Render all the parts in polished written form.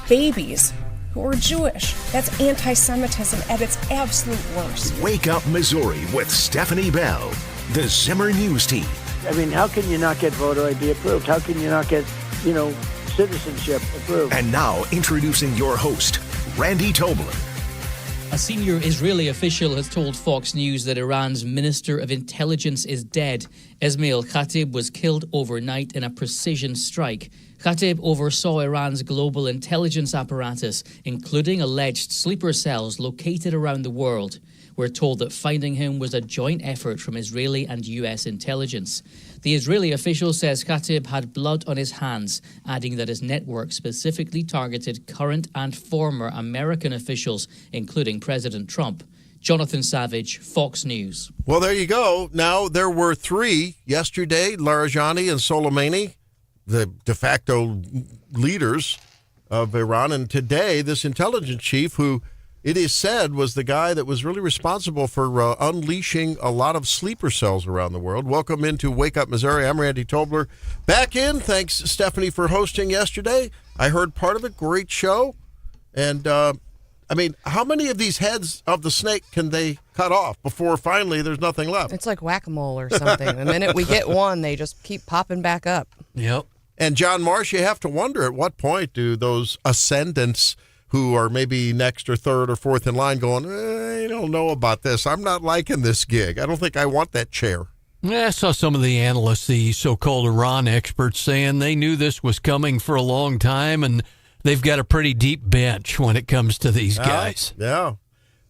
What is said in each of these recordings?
babies who are Jewish. That's anti-Semitism at its absolute worst. Wake Up Missouri with Stephanie Bell, the Zimmer News Team. I mean, how can you not get voter ID approved? How can you not get, citizenship approved? And now, introducing your host, Randy Tobler. A senior Israeli official has told Fox News that Iran's Minister of Intelligence is dead. Esmail Khatib was killed overnight in a precision strike. Khatib oversaw Iran's global intelligence apparatus, including alleged sleeper cells located around the world. We're told that finding him was a joint effort from Israeli and US intelligence. The Israeli official says Khatib had blood on his hands, adding that his network specifically targeted current and former American officials, including President Trump. Jonathan Savage, Fox News. Well, there you go. Now, there were three yesterday, Larijani and Soleimani, the de facto leaders of Iran. And today, this intelligence chief, who it is said was the guy that was really responsible for unleashing a lot of sleeper cells around the world. Welcome into Wake Up Missouri. I'm Randy Tobler. Back in. Thanks, Stephanie, for hosting yesterday. I heard part of it. Great show. And, how many of these heads of the snake can they cut off before finally there's nothing left? It's like whack-a-mole or something. The minute we get one, they just keep popping back up. Yep. And John Marsh, you have to wonder at what point do those ascendants who are maybe next or third or fourth in line going, I don't know about this. I'm not liking this gig. I don't think I want that chair. Yeah, I saw some of the analysts, the so-called Iran experts, saying they knew this was coming for a long time, and they've got a pretty deep bench when it comes to these guys. Yeah.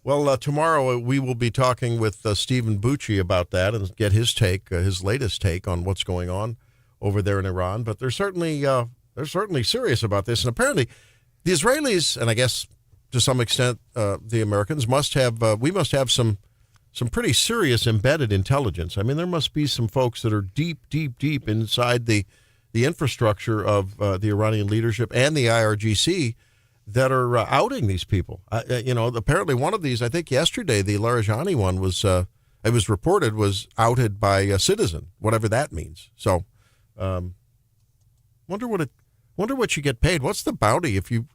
Well, tomorrow we will be talking with Stephen Bucci about that and get his take, his latest take on what's going on over there in Iran. But they're certainly serious about this, and apparently the Israelis, and I guess to some extent the Americans, we must have some pretty serious embedded intelligence. I mean, there must be some folks that are deep inside the infrastructure of the Iranian leadership and the IRGC that are outing these people. Apparently one of these, I think yesterday, the Larijani one was, it was reported, was outed by a citizen, whatever that means. So, wonder what you get paid. What's the bounty if you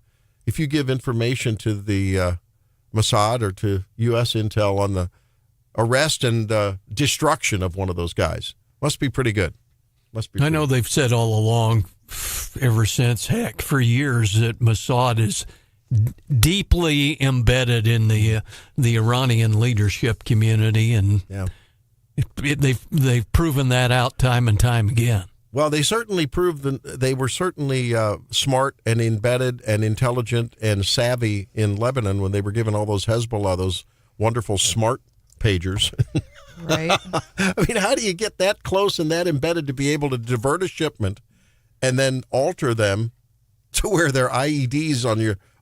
give information to the Mossad or to U.S. Intel on the arrest and destruction of one of those guys? Must be pretty good. I know they've said all along, ever since, for years, that Mossad is deeply embedded in the Iranian leadership community, and they've proven that out time and time again. Well, they certainly proved that they were certainly smart and embedded and intelligent and savvy in Lebanon when they were given all those Hezbollah, those wonderful smart pagers. Right. I mean, how do you get that close and that embedded to be able to divert a shipment and then alter them to where they're IEDs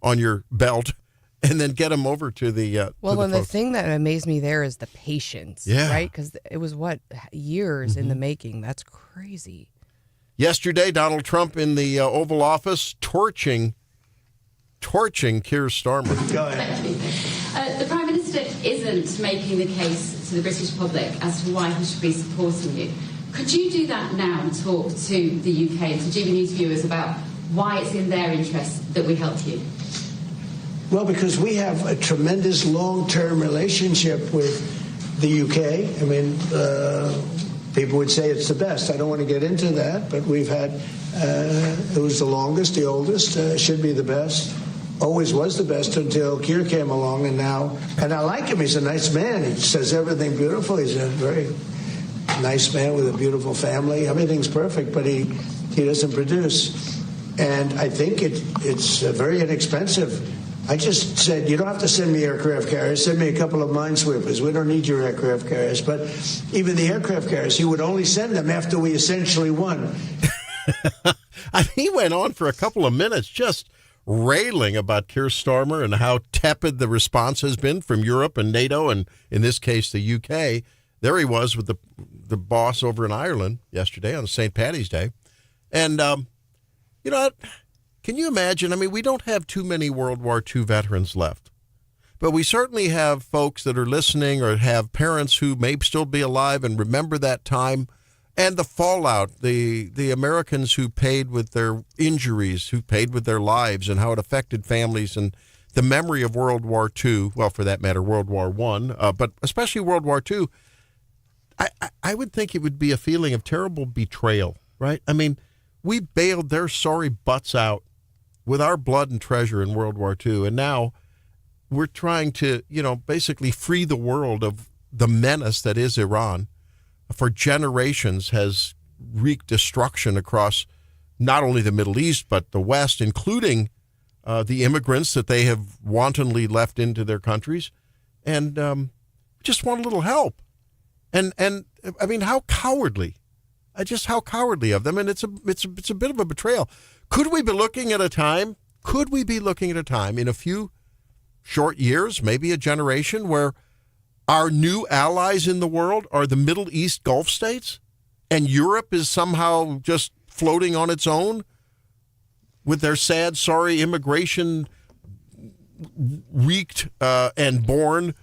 on your belt and then get them over to the the thing that amazed me there is the patience, right? Because it was, years in the making. That's crazy. Yesterday, Donald Trump in the Oval Office torching Keir Starmer. Go ahead. The Prime Minister isn't making the case to the British public as to why he should be supporting you. Could you do that now and talk to the UK and to GB News viewers about why it's in their interest that we help you? Well, because we have a tremendous long-term relationship with the UK. I mean, people would say it's the best. I don't want to get into that, but we've had, it was the longest, the oldest, should be the best. Always was the best until Keir came along, and I like him. He's a nice man. He says everything beautiful. He's a very nice man with a beautiful family. Everything's perfect, but he doesn't produce. And I think it's very inexpensive. I just said, you don't have to send me aircraft carriers. Send me a couple of minesweepers. We don't need your aircraft carriers. But even the aircraft carriers, he would only send them after we essentially won. He went on for a couple of minutes just railing about Keir Starmer and how tepid the response has been from Europe and NATO, and in this case, the UK. There he was with the boss over in Ireland yesterday on St. Paddy's Day. And, can you imagine? I mean, we don't have too many World War II veterans left, but we certainly have folks that are listening or have parents who may still be alive and remember that time And the fallout, the Americans who paid with their injuries, who paid with their lives, and how it affected families, and the memory of World War II, well, for that matter, World War I, but especially World War II, I would think it would be a feeling of terrible betrayal, right? I mean, we bailed their sorry butts out with our blood and treasure in World War II, and now we're trying to, basically free the world of the menace that is Iran. For generations has wreaked destruction across not only the Middle East, but the West, including the immigrants that they have wantonly left into their countries. And just want a little help. And I mean, how cowardly. How cowardly of them. And it's a bit of a betrayal. Could we be looking at a time in a few short years, maybe a generation, where our new allies in the world are the Middle East Gulf states, and Europe is somehow just floating on its own with their sad, sorry immigration wreaked and born,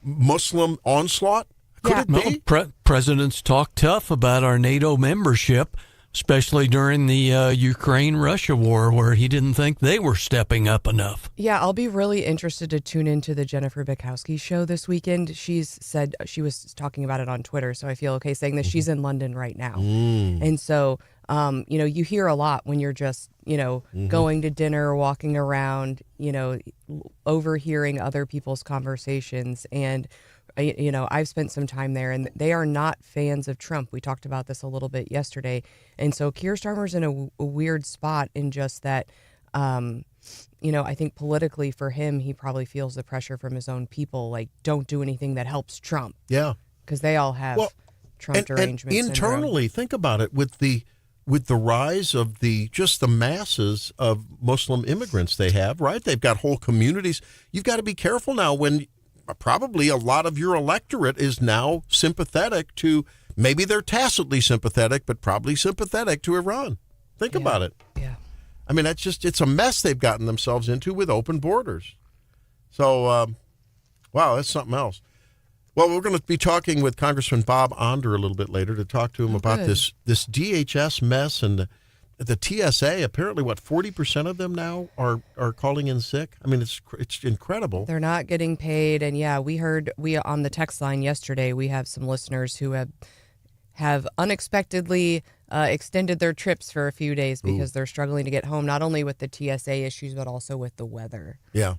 Muslim onslaught? Could it be? Presidents talk tough about our NATO membership, especially during the Ukraine-Russia war, where he didn't think they were stepping up enough. Yeah, I'll be really interested to tune into the Jennifer Bukowski show this weekend. She's said she was talking about it on Twitter, so I feel okay saying that she's in London right now. And so, you hear a lot when you're just, going to dinner, walking around, overhearing other people's conversations. And I've spent some time there, and they are not fans of Trump. We talked about this a little bit yesterday. And so Keir Starmer's in a weird spot in just that, I think politically for him, he probably feels the pressure from his own people, like, don't do anything that helps Trump. Yeah. Because they all have Trump derangement and internally, think about it, with the rise of the masses of Muslim immigrants they have, right? They've got whole communities. You've got to be careful now when probably a lot of your electorate is now sympathetic to, maybe they're tacitly sympathetic, but probably sympathetic to Iran. Think about it. Yeah. I mean, it's a mess they've gotten themselves into with open borders. So, wow, that's something else. Well, we're going to be talking with Congressman Bob Onder a little bit later to talk to him about this DHS mess and the TSA. Apparently, 40% of them now are calling in sick? I mean, it's incredible. They're not getting paid. And we on the text line yesterday, we have some listeners who have unexpectedly extended their trips for a few days because they're struggling to get home, not only with the TSA issues, but also with the weather. Yeah.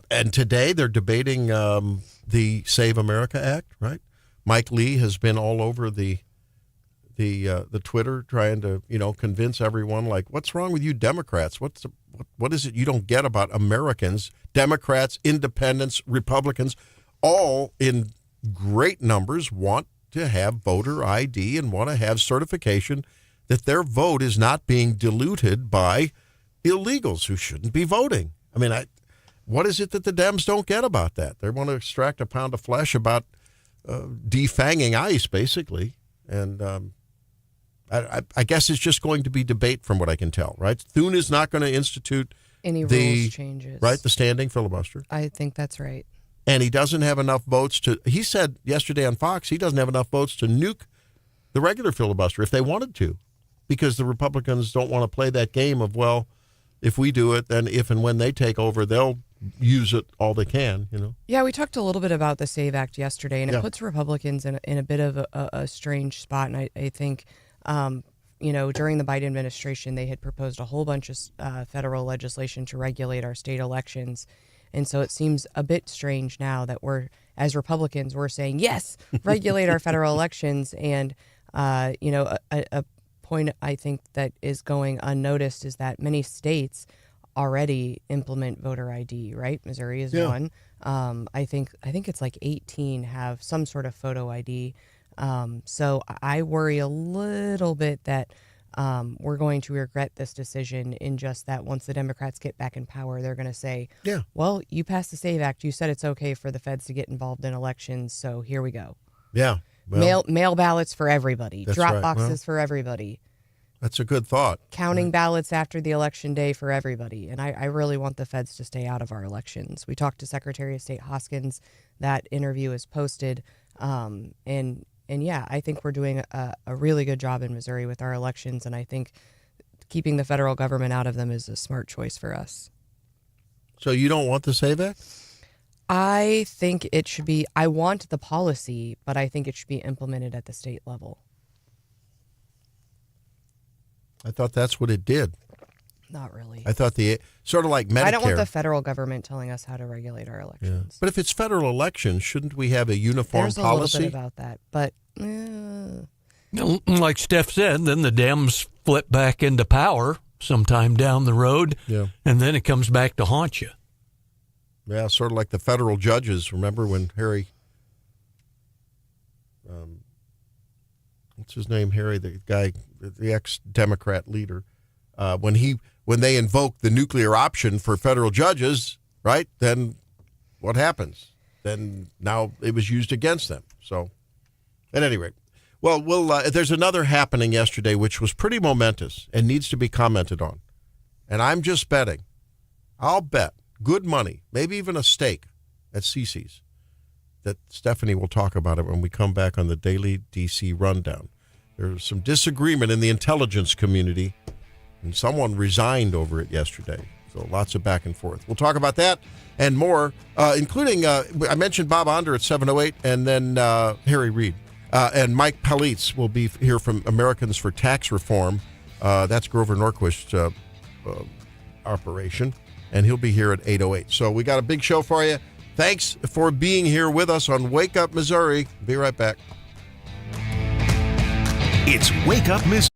And today they're debating the Save America Act, right? Mike Lee has been all over the Twitter trying to, convince everyone, like, what's wrong with you Democrats? What is it you don't get about Americans? Democrats, independents, Republicans, all in great numbers want to have voter ID and want to have certification that their vote is not being diluted by illegals who shouldn't be voting. I mean, what is it that the Dems don't get about that? They want to extract a pound of flesh about defanging ICE, basically. And I guess it's just going to be debate from what I can tell, right? Thune is not going to institute any rules changes. Right, the standing filibuster. I think that's right. And he doesn't have enough votes he said yesterday on Fox, he doesn't have enough votes to nuke the regular filibuster if they wanted to, because the Republicans don't want to play that game of, well, if we do it, then if and when they take over, they'll use it all they can, Yeah, we talked a little bit about the SAVE Act yesterday, and it puts Republicans in a bit of a strange spot. And I think, during the Biden administration, they had proposed a whole bunch of federal legislation to regulate our state elections. And so it seems a bit strange now that as Republicans, we're saying, yes, regulate our federal elections. And, a point I think that is going unnoticed is that many states already implement voter ID, right? Missouri is one. I think it's like 18 have some sort of photo ID. So I worry a little bit that we're going to regret this decision in just that once the Democrats get back in power, they're going to say, well, you passed the SAVE Act. You said it's okay for the feds to get involved in elections. So here we go. Yeah. Well, mail ballots for everybody. Drop right. boxes for everybody. That's a good thought. Counting ballots after the election day for everybody. And I really want the feds to stay out of our elections. We talked to Secretary of State Hoskins. That interview is posted. And yeah, I think we're doing a really good job in Missouri with our elections, and I think keeping the federal government out of them is a smart choice for us. So you don't want the SAVE Act? I think it should be, I want the policy, but I think it should be implemented at the state level. I thought that's what it did. Not really. I thought sort of like Medicare. I don't want the federal government telling us how to regulate our elections. Yeah. But if it's federal elections, shouldn't we have a uniform There's policy? a little bit about that, but Like Steph said, then the Dems flip back into power sometime down the road, and then it comes back to haunt you. Yeah, sort of like the federal judges. Remember when Harry, what's his name? Harry, the guy, the ex-Democrat leader, when they invoked the nuclear option for federal judges, right? Then what happens? Then now it was used against them. So, at any rate, well, there's another happening yesterday which was pretty momentous and needs to be commented on. And I'm just betting, I'll bet good money, maybe even a stake at Cece's, that Stephanie will talk about it when we come back on the Daily DC Rundown. There's some disagreement in the intelligence community, and someone resigned over it yesterday. So lots of back and forth. We'll talk about that and more, including, I mentioned Bob Onder at 7:08, and then Harry Reid. And Mike Palitz will be here from Americans for Tax Reform. That's Grover Norquist's operation, and he'll be here at 8:08. So we got a big show for you. Thanks for being here with us on Wake Up Missouri. Be right back. It's Wake Up Missouri.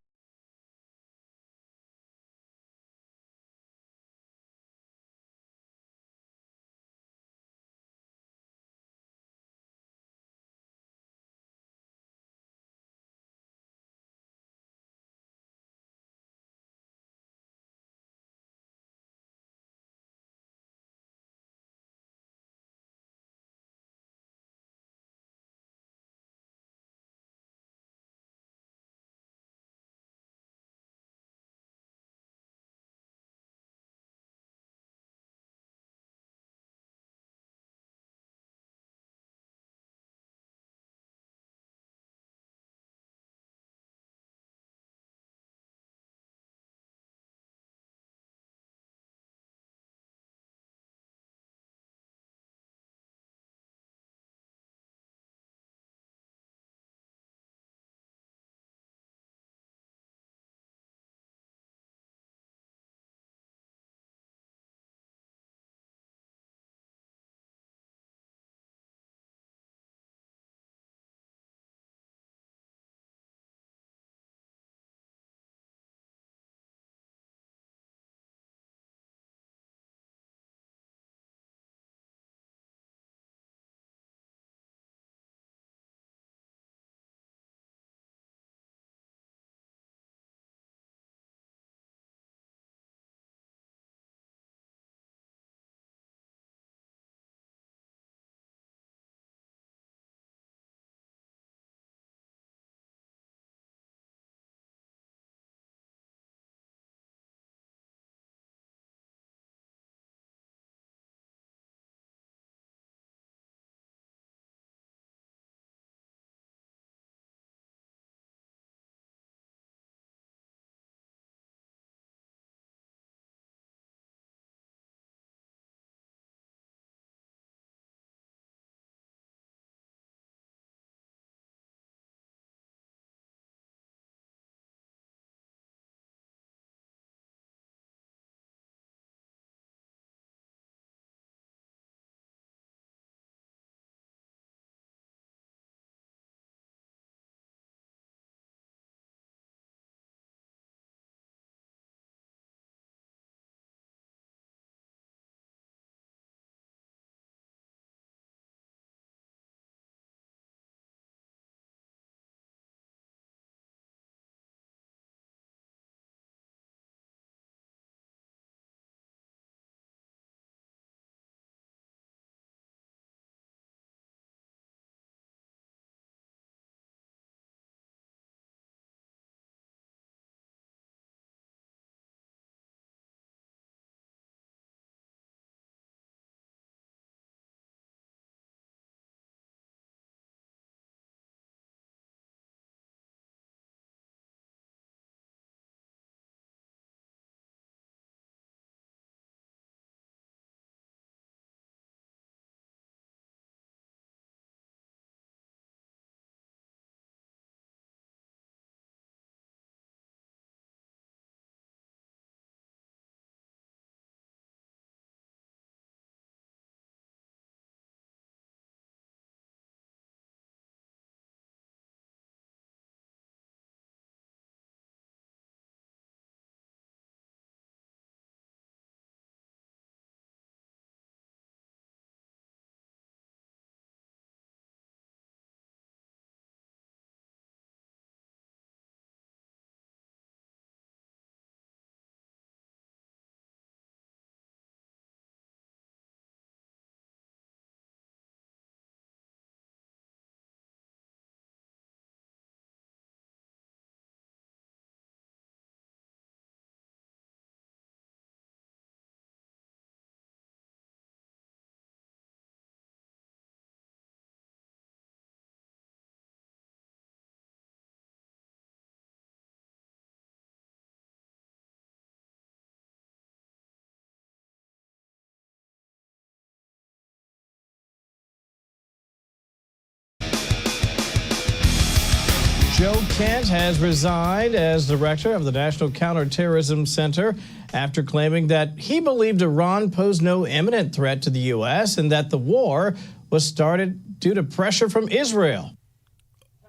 Joe Kent has resigned as director of the National Counterterrorism Center after claiming that he believed Iran posed no imminent threat to the U.S. and that the war was started due to pressure from Israel.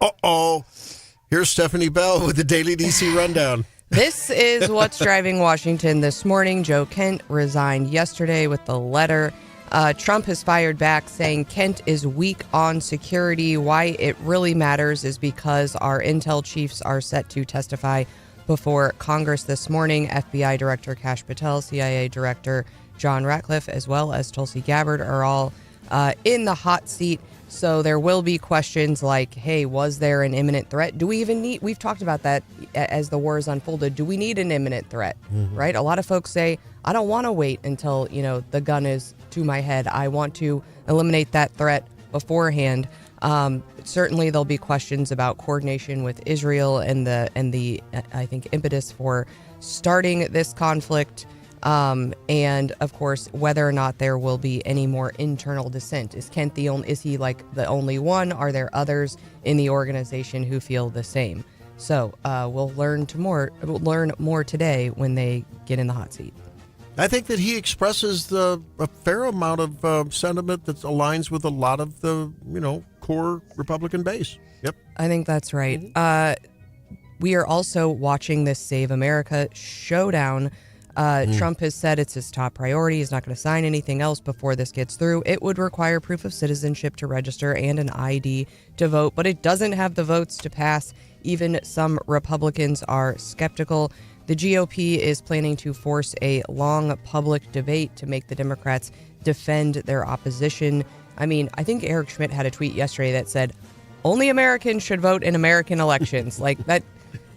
Uh-oh. Here's Stephanie Bell with the Daily DC Rundown. This is what's driving Washington this morning. Joe Kent resigned yesterday with the letter. Trump has fired back saying Kent is weak on security. Why it really matters is because our intel chiefs are set to testify before Congress this morning. FBI Director Kash Patel, CIA Director John Ratcliffe, as well as Tulsi Gabbard are all in the hot seat. So there will be questions like, hey, was there an imminent threat? Do we even need, we've talked about that as the war has unfolded. Do we need an imminent threat, right? A lot of folks say, I don't want to wait until, the gun is to my head. I want to eliminate that threat beforehand. Certainly there'll be questions about coordination with Israel and the I think, impetus for starting this conflict. And of course, whether or not there will be any more internal dissent. Is Kent is he like the only one? Are there others in the organization who feel the same? So we'll learn more today when they get in the hot seat. I think that he expresses a fair amount of sentiment that aligns with a lot of the, core Republican base. Yep. I think that's right. We are also watching this Save America showdown. Trump has said it's his top priority. He's not going to sign anything else before this gets through. It would require proof of citizenship to register and an ID to vote, but it doesn't have the votes to pass. Even some Republicans are skeptical. The GOP is planning to force a long public debate to make the Democrats defend their opposition. I mean, I think Eric Schmidt had a tweet yesterday that said, only Americans should vote in American elections. Like that,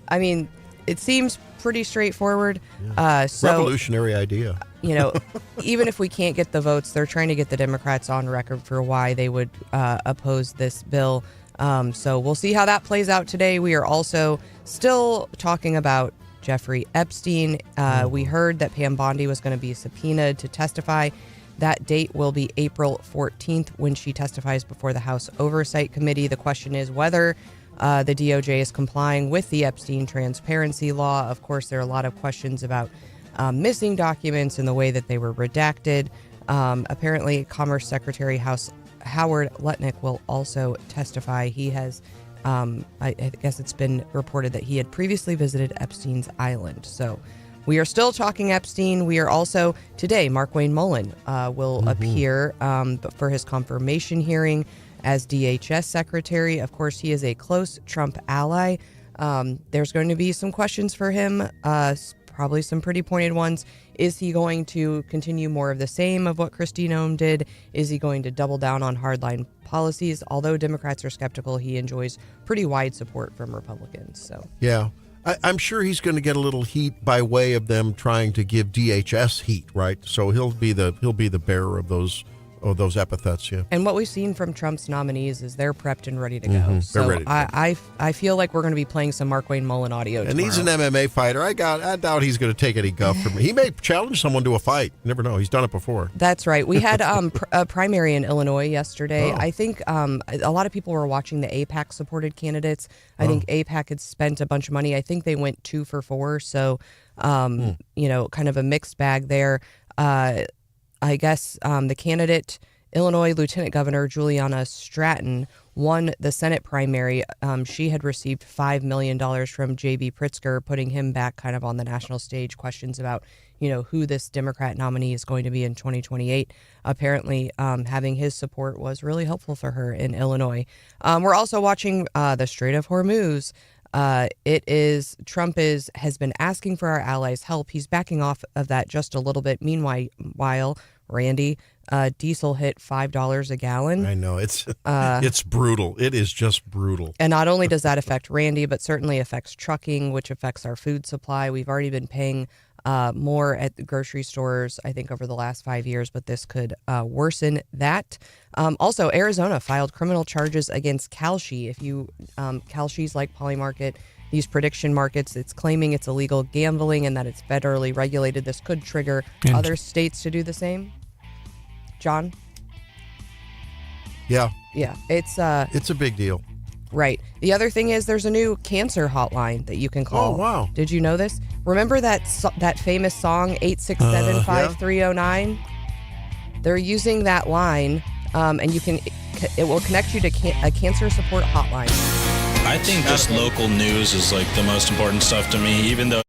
I mean, it seems pretty straightforward. Revolutionary idea. Even if we can't get the votes, they're trying to get the Democrats on record for why they would oppose this bill. So we'll see how that plays out today. We are also still talking about Jeffrey Epstein. We heard that Pam Bondi was going to be subpoenaed to testify. That date will be April 14th when she testifies before the House Oversight Committee. The question is whether the DOJ is complying with the Epstein transparency law. Of course, there are a lot of questions about missing documents and the way that they were redacted. Apparently, Commerce Secretary Howard Lutnick will also testify. He has, I guess it's been reported that he had previously visited Epstein's island. So we are still talking Epstein. We are also, today, Mark-Wayne Mullen will appear for his confirmation hearing as DHS Secretary. Of course, he is a close Trump ally. There's going to be some questions for him, probably some pretty pointed ones. Is he going to continue more of the same of what Kristi Noem did? Is he going to double down on hardline policies? Although Democrats are skeptical, he enjoys pretty wide support from Republicans. So yeah, I'm sure he's going to get a little heat by way of them trying to give DHS heat, right? So he'll be the bearer of those epithets, yeah. And what we've seen from Trump's nominees is they're prepped and ready to go. So they're ready to go. I feel like we're going to be playing some Mark-Wayne Mullen audio and tomorrow. He's an MMA fighter. I doubt he's going to take any guff from me. He may challenge someone to a fight. You never know. He's done it before. That's right. We had a primary in Illinois yesterday. I think a lot of people were watching the AIPAC-supported candidates. I think AIPAC had spent a bunch of money. I think they went 2 for 4. So, kind of a mixed bag there. I guess the candidate, Illinois Lieutenant Governor Juliana Stratton, won the Senate primary. She had received $5 million from J.B. Pritzker, putting him back kind of on the national stage. Questions about, who this Democrat nominee is going to be in 2028. Apparently, having his support was really helpful for her in Illinois. We're also watching the Strait of Hormuz. Trump has been asking for our allies' help. He's backing off of that just a little bit. Meanwhile, Randy, diesel hit $5 a gallon. I know it's brutal. It is just brutal. And not only does that affect Randy, but certainly affects trucking, which affects our food supply. We've already been paying more at the grocery stores, I think, over the last 5 years, but this could worsen that. Also, Arizona filed criminal charges against Kalshi. If you Kalshi's like Polymarket, these prediction markets, it's claiming it's illegal gambling and that it's federally regulated. This could trigger other states to do the same. John? Yeah. Yeah, it's a big deal. Right. The other thing is there's a new cancer hotline that you can call. Oh, wow. Did you know this? Remember that famous song 867-5309? They're using that line, and it will connect you to a cancer support hotline. I think just local news is like the most important stuff to me, even though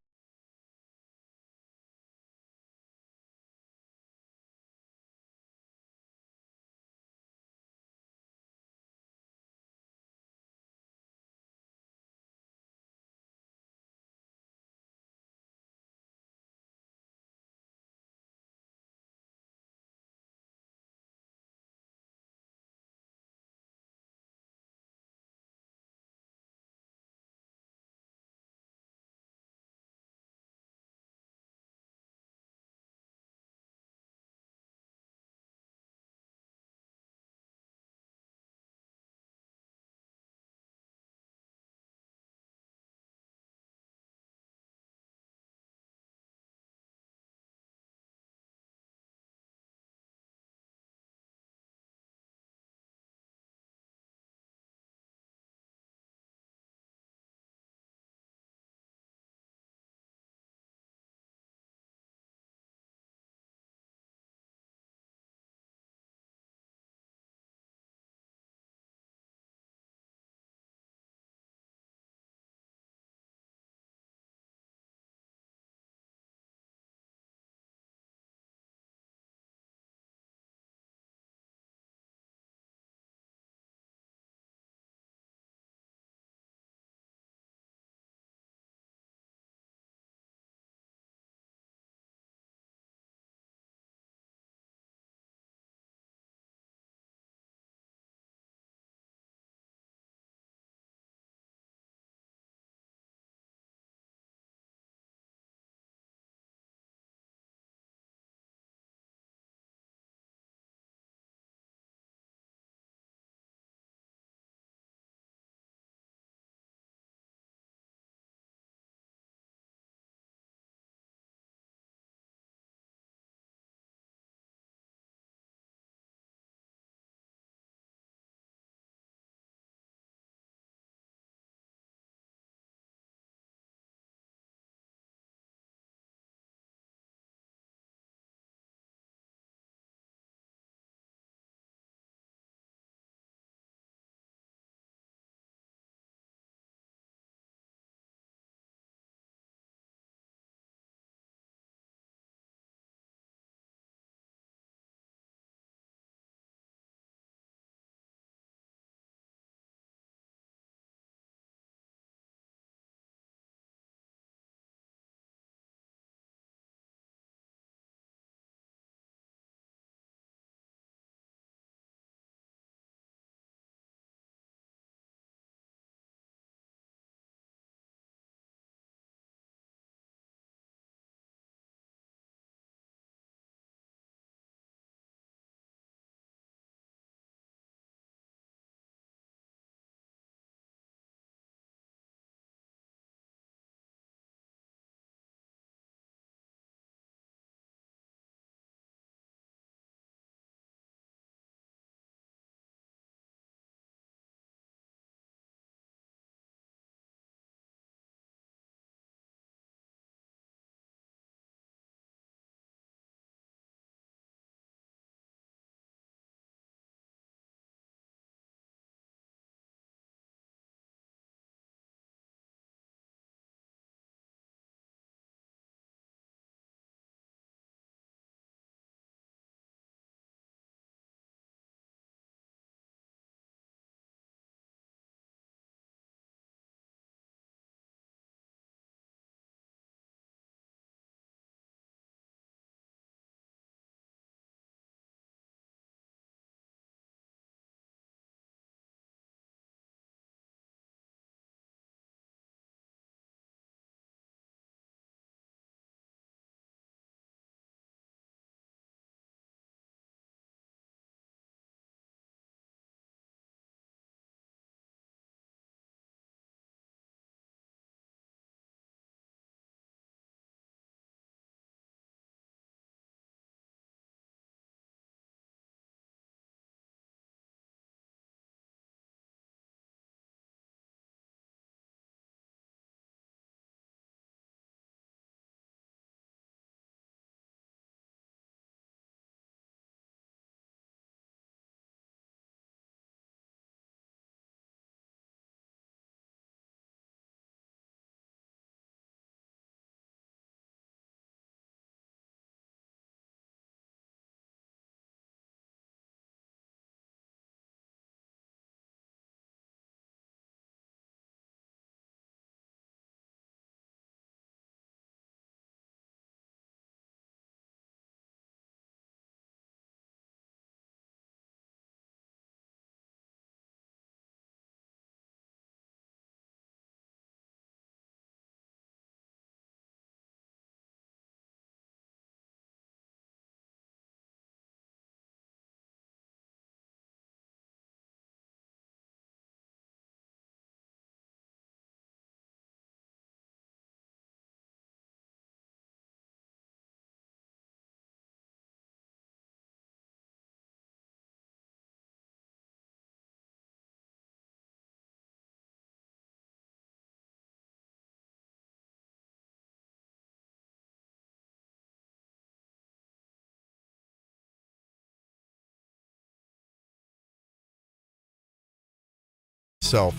itself.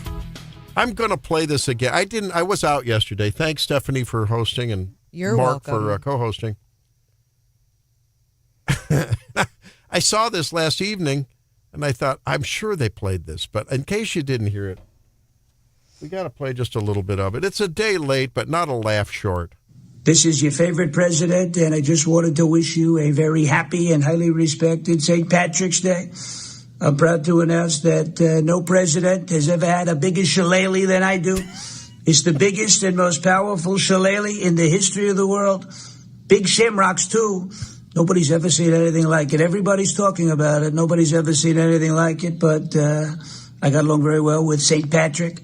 I'm going to play this again. I was out yesterday. Thanks, Stephanie, for hosting, and You're Mark welcome. for co-hosting. I saw this last evening, and I thought, I'm sure they played this, but in case you didn't hear it, we got to play just a little bit of it. It's a day late, but not a laugh short. This is your favorite president, and I just wanted to wish you a very happy and highly respected St. Patrick's Day. I'm proud to announce that no president has ever had a bigger shillelagh than I do. It's the biggest and most powerful shillelagh in the history of the world. Big shamrocks, too. Nobody's ever seen anything like it. Everybody's talking about it. Nobody's ever seen anything like it, but I got along very well with St. Patrick,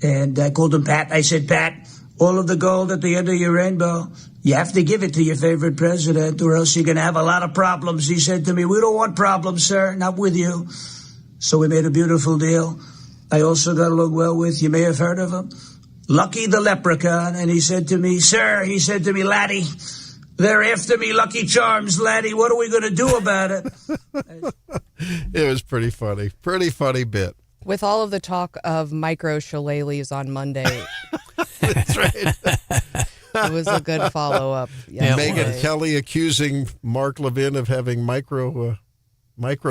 and I called him Pat. I said, Pat, all of the gold at the end of your rainbow, you have to give it to your favorite president, or else you're going to have a lot of problems. He said to me, we don't want problems, sir, not with you. So we made a beautiful deal. I also got along well with, you may have heard of him, Lucky the Leprechaun. And he said to me, sir, he said to me, laddie, they're after me, Lucky Charms, laddie. What are we going to do about it? It was pretty funny. Pretty funny bit. With all of the talk of micro shillelaghs on Monday, That's right. it was a good follow-up. Megyn Kelly accusing Mark Levin of having micro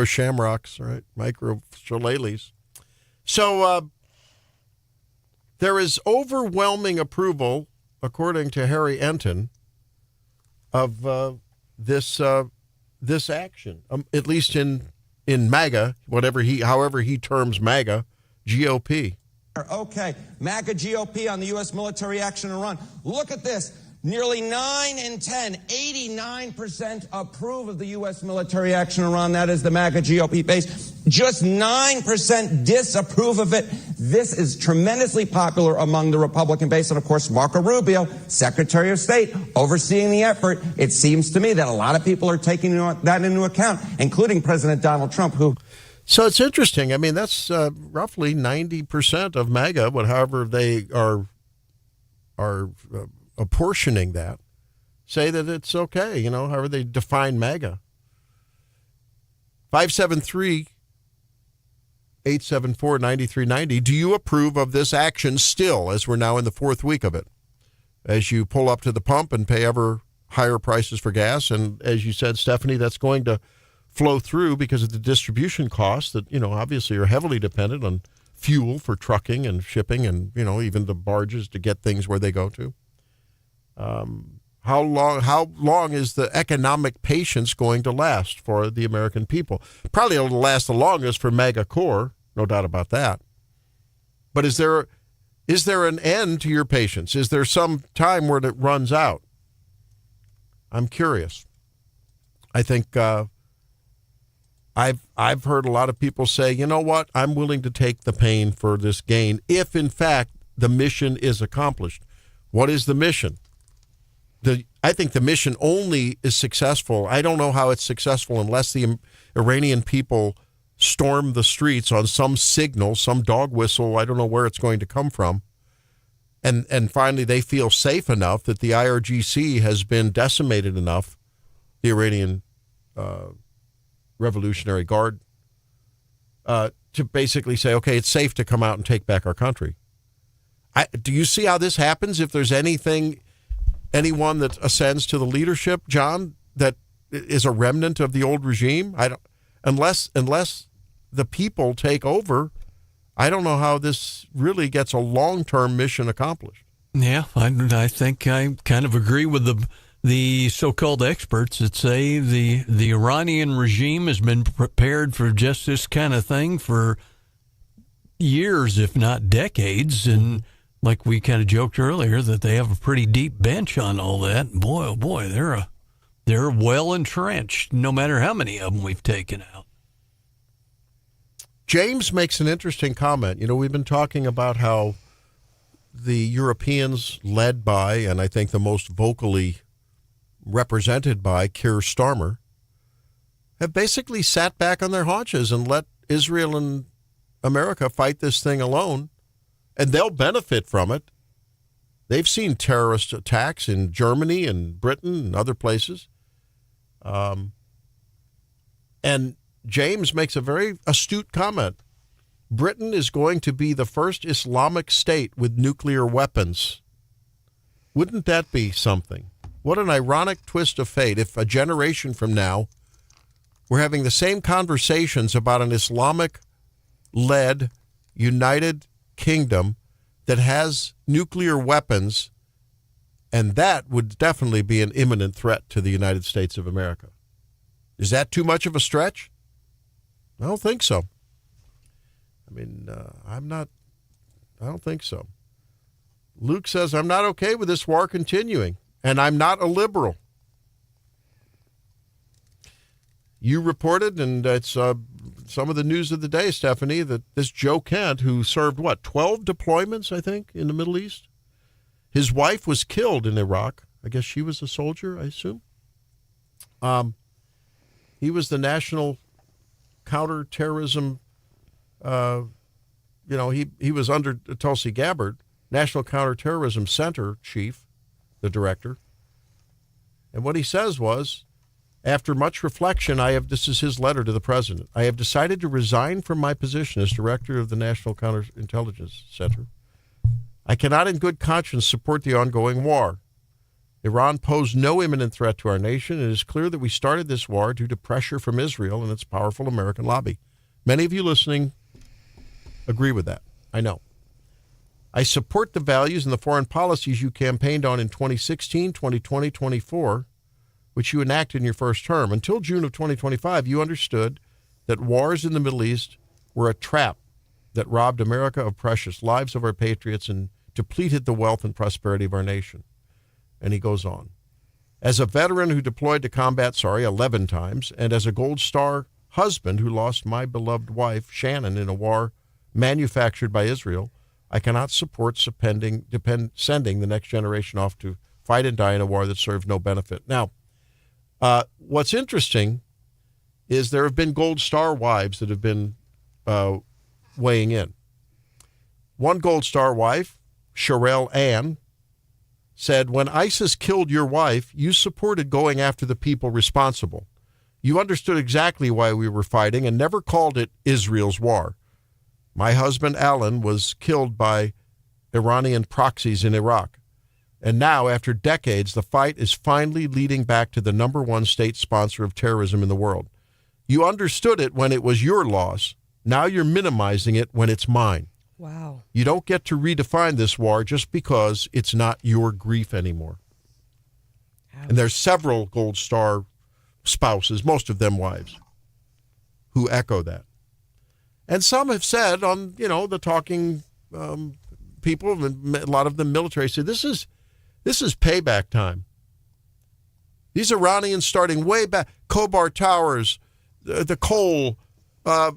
shamrocks, right? Micro shillelaghs. So there is overwhelming approval, according to Harry Enton, of this action, at least in MAGA, however he terms MAGA, GOP. Okay, MAGA GOP on the U.S. military action in Iran. Look at this. Nearly 9 in 10, 89% approve of the U.S. military action in Iran. That is the MAGA GOP base. Just 9% disapprove of it. This is tremendously popular among the Republican base. And, of course, Marco Rubio, Secretary of State, overseeing the effort. It seems to me that a lot of people are taking that into account, including President Donald Trump, who... So it's interesting. I mean, that's roughly 90% of MAGA, however they are apportioning that, say that it's okay, however they define MAGA. 573-874-9390. Do you approve of this action still, as we're now in the fourth week of it? As you pull up to the pump and pay ever higher prices for gas, and as you said, Stephanie, that's going to flow through because of the distribution costs that, obviously are heavily dependent on fuel for trucking and shipping and, even the barges to get things where they go to. How long is the economic patience going to last for the American people? Probably it'll last the longest for MAGA core, no doubt about that. But is there an end to your patience? Is there some time where it runs out? I'm curious. I think I've heard a lot of people say, you know what, I'm willing to take the pain for this gain if, in fact, the mission is accomplished. What is the mission? I think the mission only is successful. I don't know how it's successful unless the Iranian people storm the streets on some signal, some dog whistle. I don't know where it's going to come from. And finally, they feel safe enough that the IRGC has been decimated enough, the Iranian Revolutionary Guard, to basically say, okay, it's safe to come out and take back our country. Do you see how this happens? If there's anyone that ascends to the leadership, John, that is a remnant of the old regime, unless the people take over, I don't know how this really gets a long-term mission accomplished. Yeah, I think I kind of agree with the so-called experts that say the Iranian regime has been prepared for just this kind of thing for years, if not decades. And like we kind of joked earlier, that they have a pretty deep bench on all that. Boy, oh boy, they're well entrenched, no matter how many of them we've taken out. James makes an interesting comment. We've been talking about how the Europeans, led by, and I think the most vocally represented by Keir Starmer, have basically sat back on their haunches and let Israel and America fight this thing alone, and they'll benefit from it. They've seen terrorist attacks in Germany and Britain and other places. And James makes a very astute comment. Britain is going to be the first Islamic state with nuclear weapons. Wouldn't that be something? What an ironic twist of fate if a generation from now we're having the same conversations about an Islamic-led United Kingdom that has nuclear weapons, and that would definitely be an imminent threat to the United States of America. Is that too much of a stretch? I don't think so. I mean, I don't think so. Luke says, I'm not okay with this war continuing, and I'm not a liberal. You reported, and it's some of the news of the day, Stephanie, that this Joe Kent, who served, 12 deployments, I think, in the Middle East? His wife was killed in Iraq. I guess she was a soldier, I assume. He was the national counterterrorism, he was under Tulsi Gabbard, National Counterterrorism Center chief, the director. And what he says was, after much reflection, this is his letter to the president, I have decided to resign from my position as director of the National Counterintelligence Center. I cannot in good conscience support the ongoing war. Iran posed no imminent threat to our nation. It is clear that we started this war due to pressure from Israel and its powerful American lobby. Many of you listening agree with that. I know. I support the values and the foreign policies you campaigned on in 2016, 2020, 24, which you enacted in your first term. Until June of 2025, you understood that wars in the Middle East were a trap that robbed America of precious lives of our patriots and depleted the wealth and prosperity of our nation. And he goes on. As a veteran who deployed to combat, 11 times, and as a Gold Star husband who lost my beloved wife, Shannon, in a war manufactured by Israel, I cannot support sending the next generation off to fight and die in a war that serves no benefit. Now, what's interesting is there have been Gold Star wives that have been weighing in. One Gold Star wife, Sherelle Ann, said, when ISIS killed your wife, you supported going after the people responsible. You understood exactly why we were fighting and never called it Israel's war. My husband, Alan, was killed by Iranian proxies in Iraq. And now, after decades, the fight is finally leading back to the number one state sponsor of terrorism in the world. You understood it when it was your loss. Now you're minimizing it when it's mine. Wow. You don't get to redefine this war just because it's not your grief anymore. Ouch. And there's several Gold Star spouses, most of them wives, who echo that. And some have said on, the talking people, and a lot of the military say, this is payback time. These Iranians starting way back, Khobar Towers, the coal, the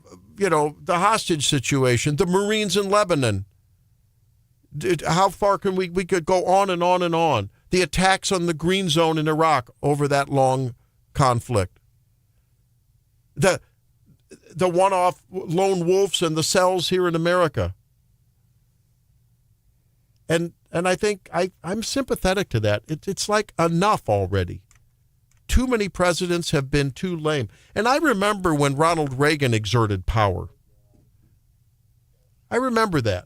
hostage situation, the Marines in Lebanon. How far can we could go on and on and on. The attacks on the Green Zone in Iraq over that long conflict. The one-off lone wolves and the cells here in America. And I think I'm sympathetic to that. It's like enough already. Too many presidents have been too lame. And I remember when Ronald Reagan exerted power. I remember that.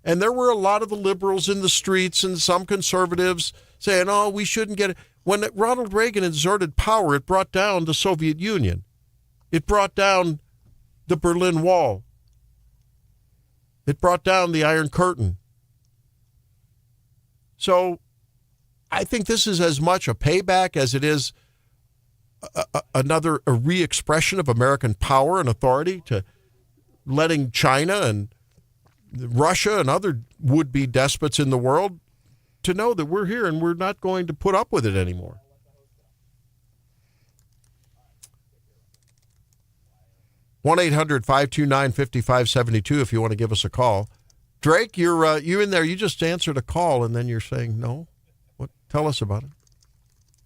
And there were a lot of the liberals in the streets and some conservatives saying, oh, we shouldn't get it. When Ronald Reagan exerted power, it brought down the Soviet Union. It brought down the Berlin Wall. It brought down the Iron Curtain. So I think this is as much a payback as it is a re-expression of American power and authority to letting China and Russia and other would-be despots in the world to know that we're here and we're not going to put up with it anymore. One 800-529-5572 if you want to give us a call. Drake, you're in there. You just answered a call and then you're saying no. What? Tell us about it.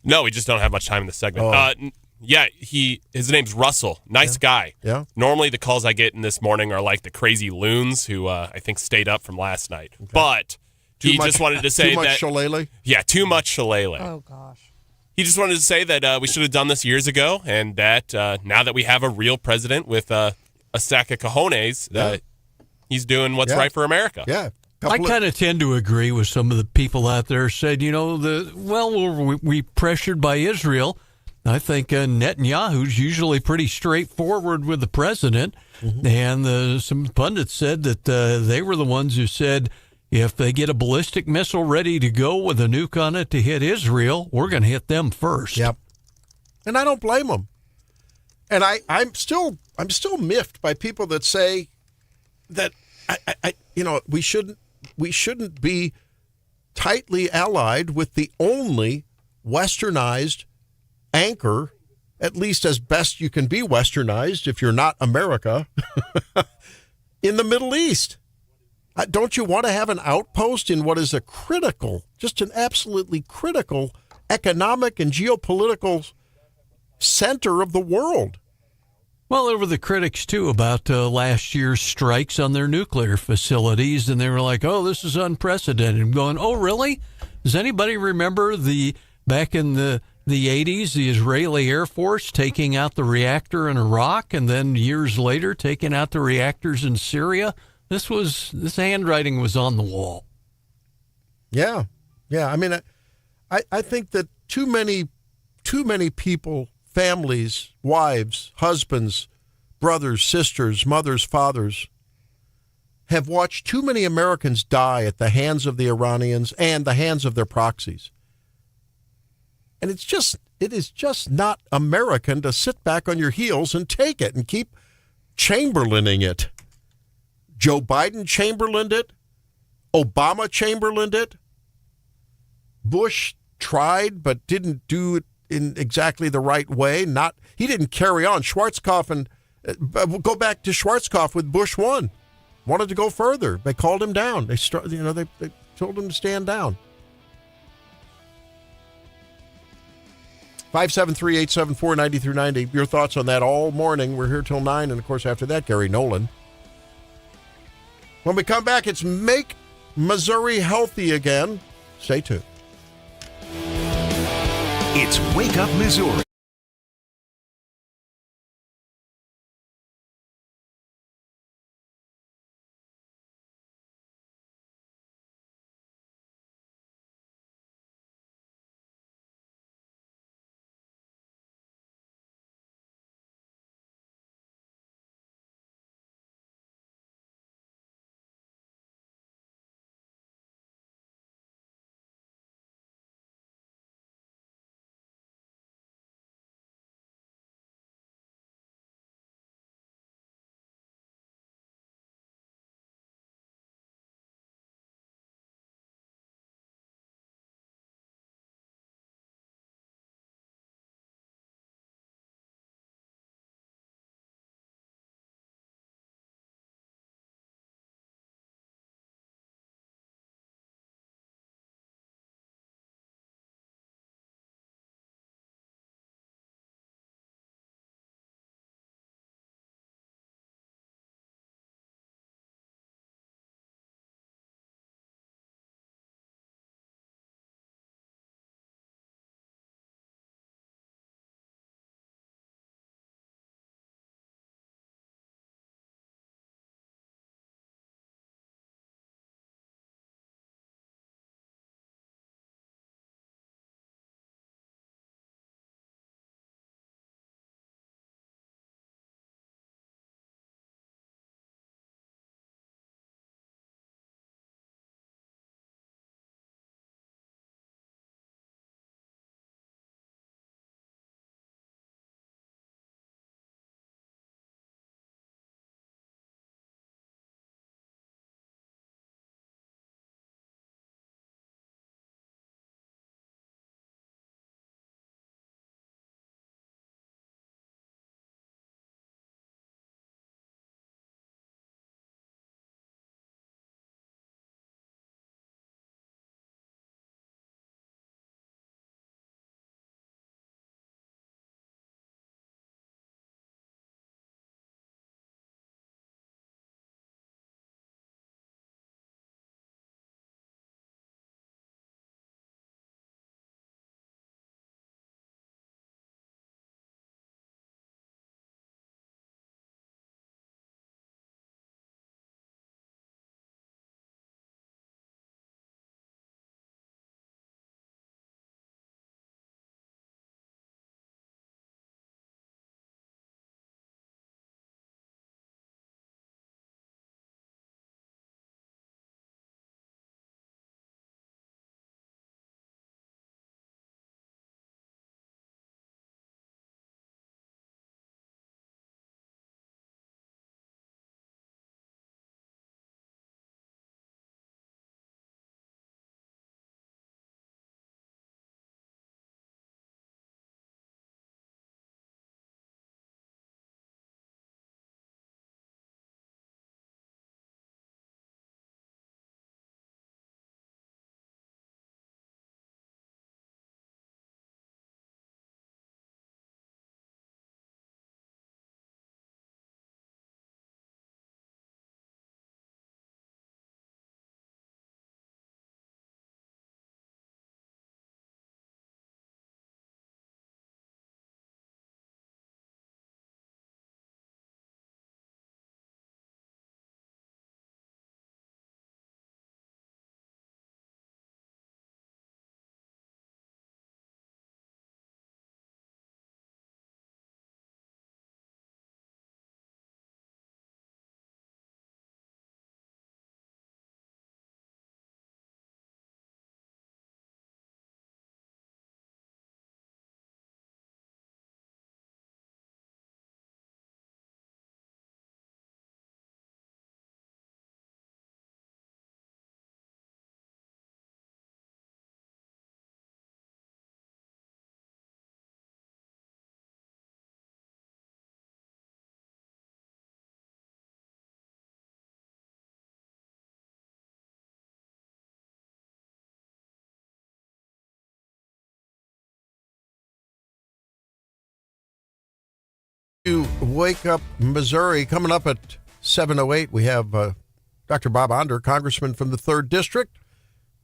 No, we just don't have much time in this segment. Oh. His name's Russell. Nice guy. Yeah. Normally the calls I get in this morning are like the crazy loons who I think stayed up from last night. Okay. But just wanted to say too much that shillelagh? Yeah, too much shillelagh. Oh gosh. He just wanted to say that we should have done this years ago, and that now that we have a real president with a sack of cojones, He's doing what's right for America. Yeah. I kind of tend to agree with some of the people out there who said, were we pressured by Israel? I think Netanyahu's usually pretty straightforward with the president. Mm-hmm. And some pundits said that they were the ones who said, if they get a ballistic missile ready to go with a nuke on it to hit Israel, we're going to hit them first. Yep. And I don't blame them. And I'm still miffed by people that say that we shouldn't be tightly allied with the only westernized anchor, at least as best you can be westernized if you're not America, in the Middle East. Don't you want to have an outpost in what is a critical, just an absolutely critical economic and geopolitical center of the world? Well, there were the critics, too, about last year's strikes on their nuclear facilities, and they were like, oh, this is unprecedented. I'm going, oh, really? Does anybody remember back in the 80s, the Israeli Air Force taking out the reactor in Iraq, and then years later taking out the reactors in Syria? This handwriting was on the wall. Yeah. I mean, I think that too many people, families, wives, husbands, brothers, sisters, mothers, fathers, have watched too many Americans die at the hands of the Iranians and the hands of their proxies. And it is just not American to sit back on your heels and take it and keep Chamberlaining it. Joe Biden Chamberlained it. Obama Chamberlained it. Bush tried but didn't do it in exactly the right way. He didn't carry on. Schwarzkopf and go back to Schwarzkopf with Bush 1. Wanted to go further. They called him down. They told him to stand down. 573-874-9390. Your thoughts on that all morning. We're here till 9, and of course after that, Gary Nolan. When we come back, it's Make Missouri Healthy Again. Stay tuned. It's Wake Up Missouri. Wake Up Missouri. Coming up at 7:08, we have Dr. Bob Onder, congressman from the 3rd District,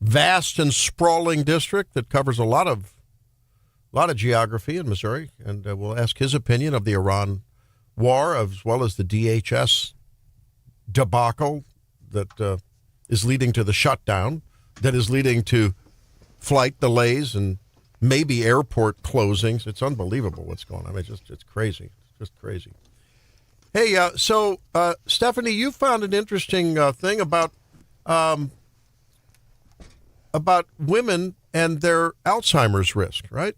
vast and sprawling district that covers a lot of geography in Missouri, and we'll ask his opinion of the Iran war as well as the DHS debacle that is leading to the shutdown, that is leading to flight delays and maybe airport closings. It's unbelievable what's going on. It's crazy. It's just crazy. Hey, so Stephanie, you found an interesting thing about women and their Alzheimer's risk, right?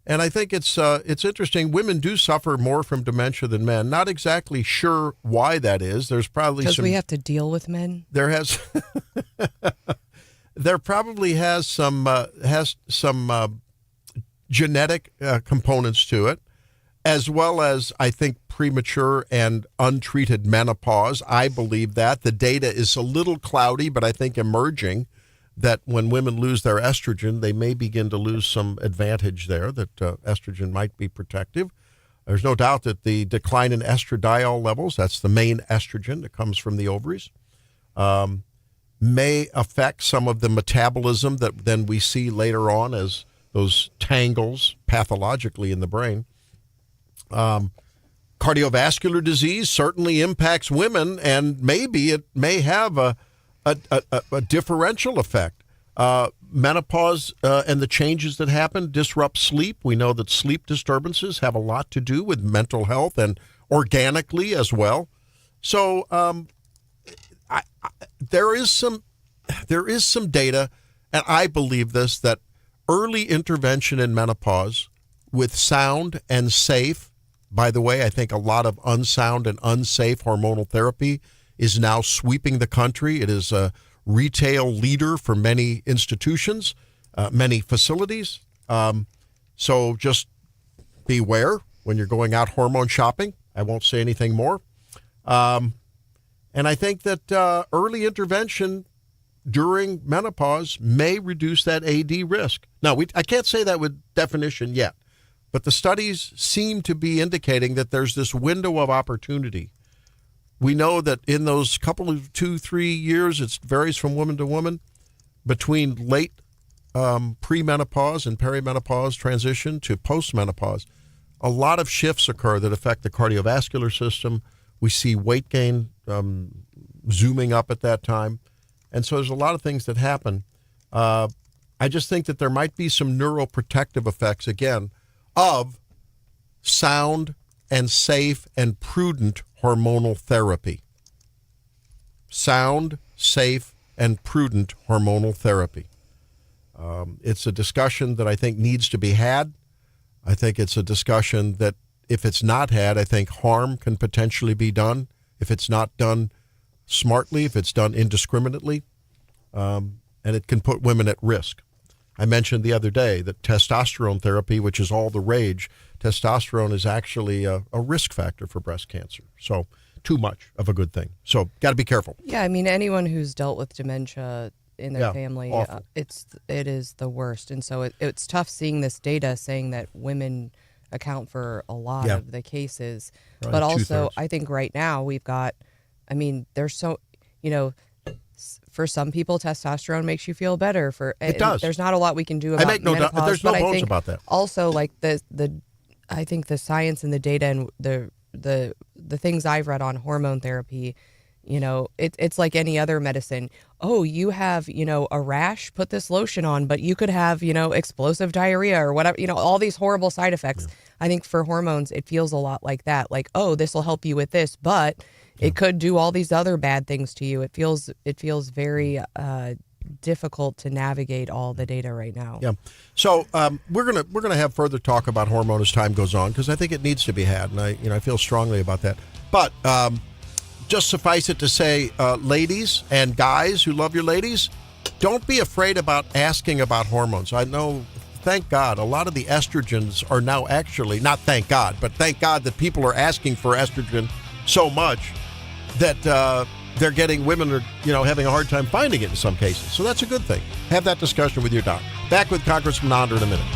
And I think it's interesting. Women do suffer more from dementia than men. Not exactly sure why that is. There's probably because we have to deal with men. There probably has some genetic components to it, as well as I think premature and untreated menopause. I believe that the data is a little cloudy, but I think emerging that when women lose their estrogen, they may begin to lose some advantage there, that estrogen might be protective. There's no doubt that the decline in estradiol levels, that's the main estrogen that comes from the ovaries, may affect some of the metabolism that then we see later on as those tangles pathologically in the brain. Cardiovascular disease certainly impacts women, and maybe it may have a differential effect. Menopause and the changes that happen disrupt sleep. We know that sleep disturbances have a lot to do with mental health and organically as well. So there is some data, and I believe this, that early intervention in menopause with sound and safe, by the way, I think a lot of unsound and unsafe hormonal therapy is now sweeping the country. It is a retail leader for many institutions, many facilities. So just beware when you're going out hormone shopping. I won't say anything more. And I think that early intervention during menopause may reduce that AD risk. Now, I can't say that with definition yet, but the studies seem to be indicating that there's this window of opportunity. We know that in those couple of 2-3 years, it varies from woman to woman, between late premenopause and perimenopause transition to postmenopause, a lot of shifts occur that affect the cardiovascular system. We see weight gain zooming up at that time. And so there's a lot of things that happen. I just think that there might be some neuroprotective effects, again, of sound and safe and prudent hormonal therapy. Sound, safe, and prudent hormonal therapy. It's a discussion that I think needs to be had. I think it's a discussion that if it's not had, I think harm can potentially be done if it's not done smartly, if it's done indiscriminately, and it can put women at risk. I mentioned the other day that testosterone therapy, which is all the rage, testosterone is actually a risk factor for breast cancer. So too much of a good thing. So got to be careful. Yeah, I mean, anyone who's dealt with dementia in their family, it is the worst. And so it's tough seeing this data saying that women account for a lot of the cases. Right. But also, I think right now we've got, I mean, there's so, for some people, testosterone makes you feel better. It does. There's not a lot we can do about menopause. There's no bones about that. Also, like I think the science and the data and the things I've read on hormone therapy, it's like any other medicine. Oh, you have, a rash, put this lotion on, but you could have, explosive diarrhea or whatever, all these horrible side effects. Yeah. I think for hormones, it feels a lot like that. Like, oh, this will help you with this, but it could do all these other bad things to you. It feels very difficult to navigate all the data right now. Yeah. So we're gonna have further talk about hormone as time goes on, because I think it needs to be had, and I feel strongly about that. But just suffice it to say, ladies and guys who love your ladies, don't be afraid about asking about hormones. I know, thank God, a lot of the estrogens are now actually, not thank God, but thank God that people are asking for estrogen so much that they're getting, women are, having a hard time finding it in some cases. So that's a good thing. Have that discussion with your doc. Back with Congressman Onder in a minute.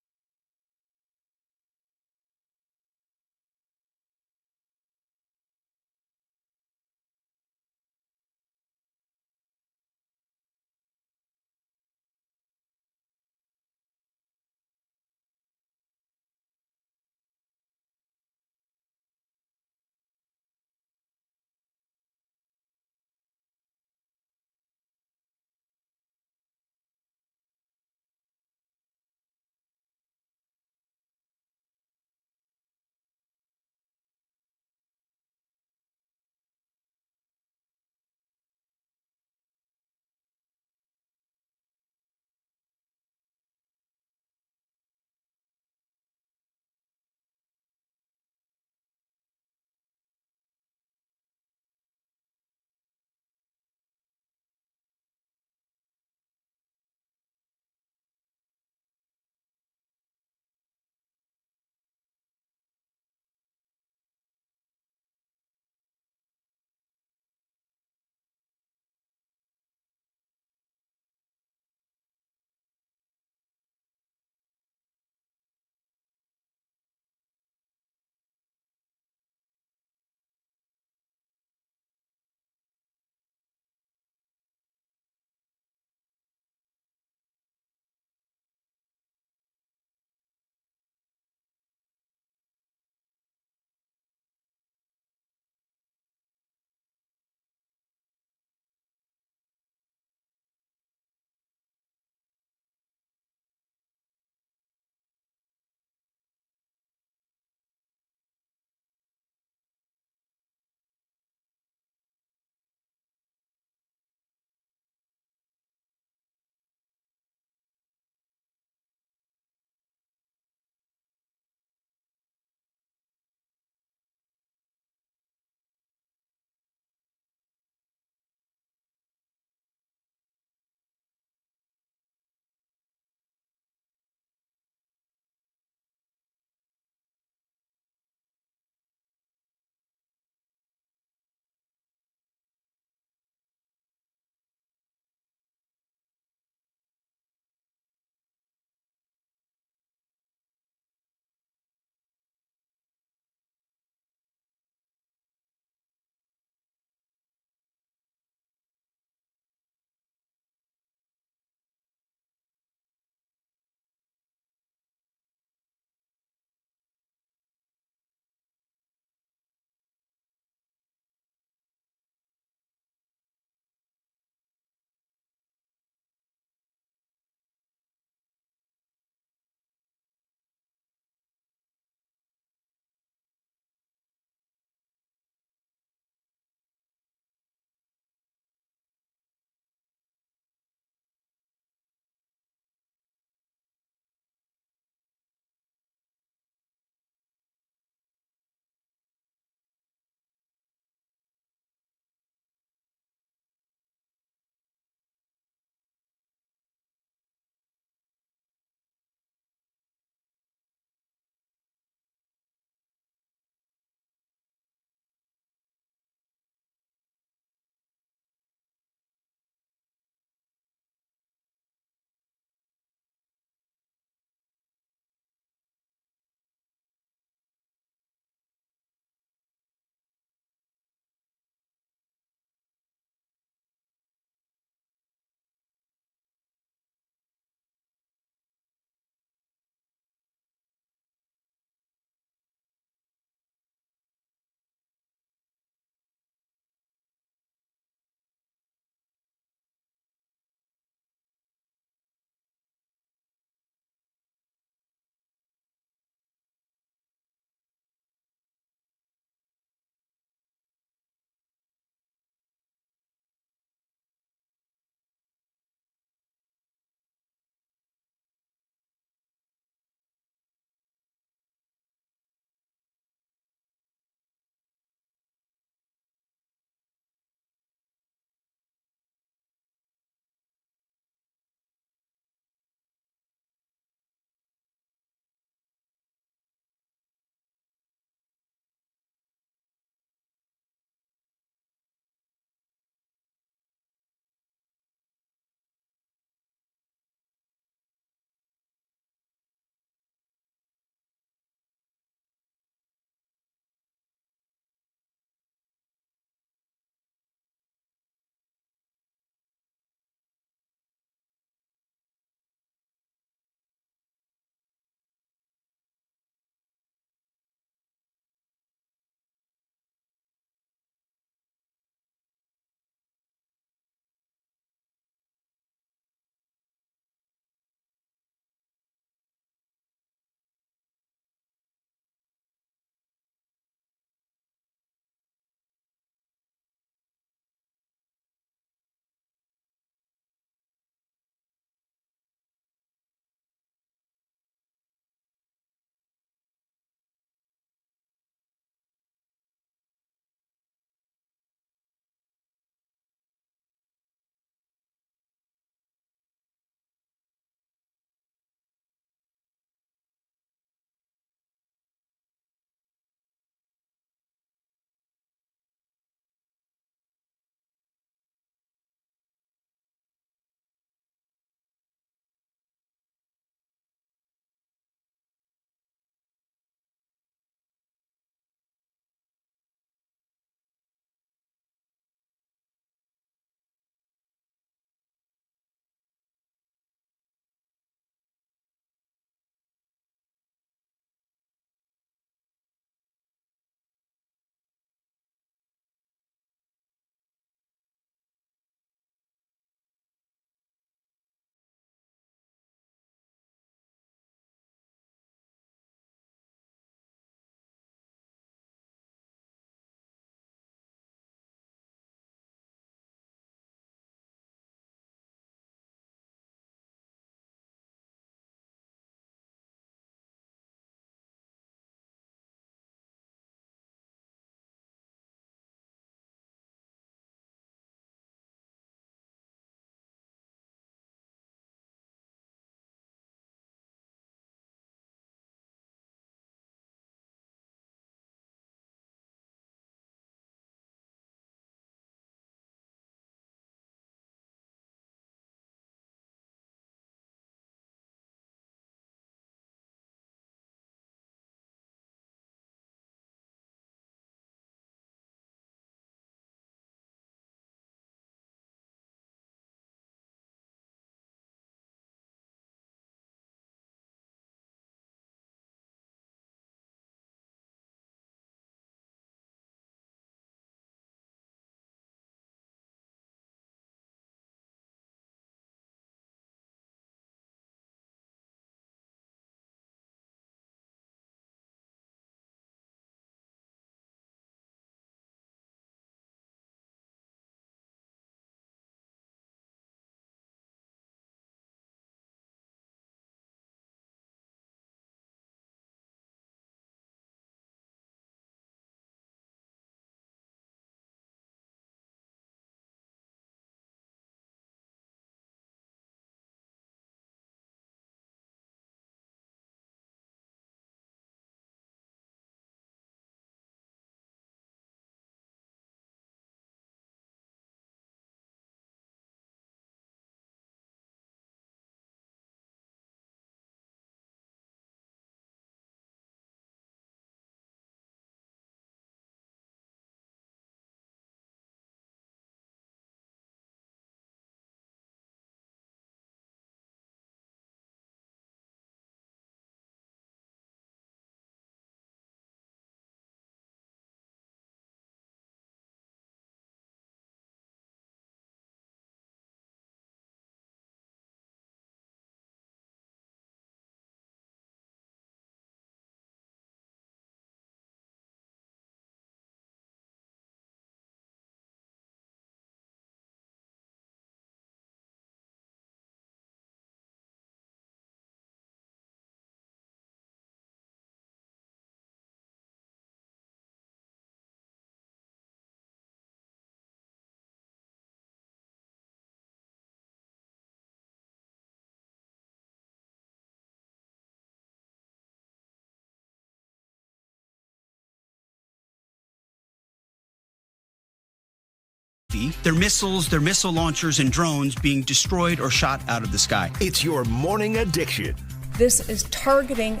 see their missiles, their missile launchers, and drones being destroyed or shot out of the sky. It's your morning addiction. This is targeting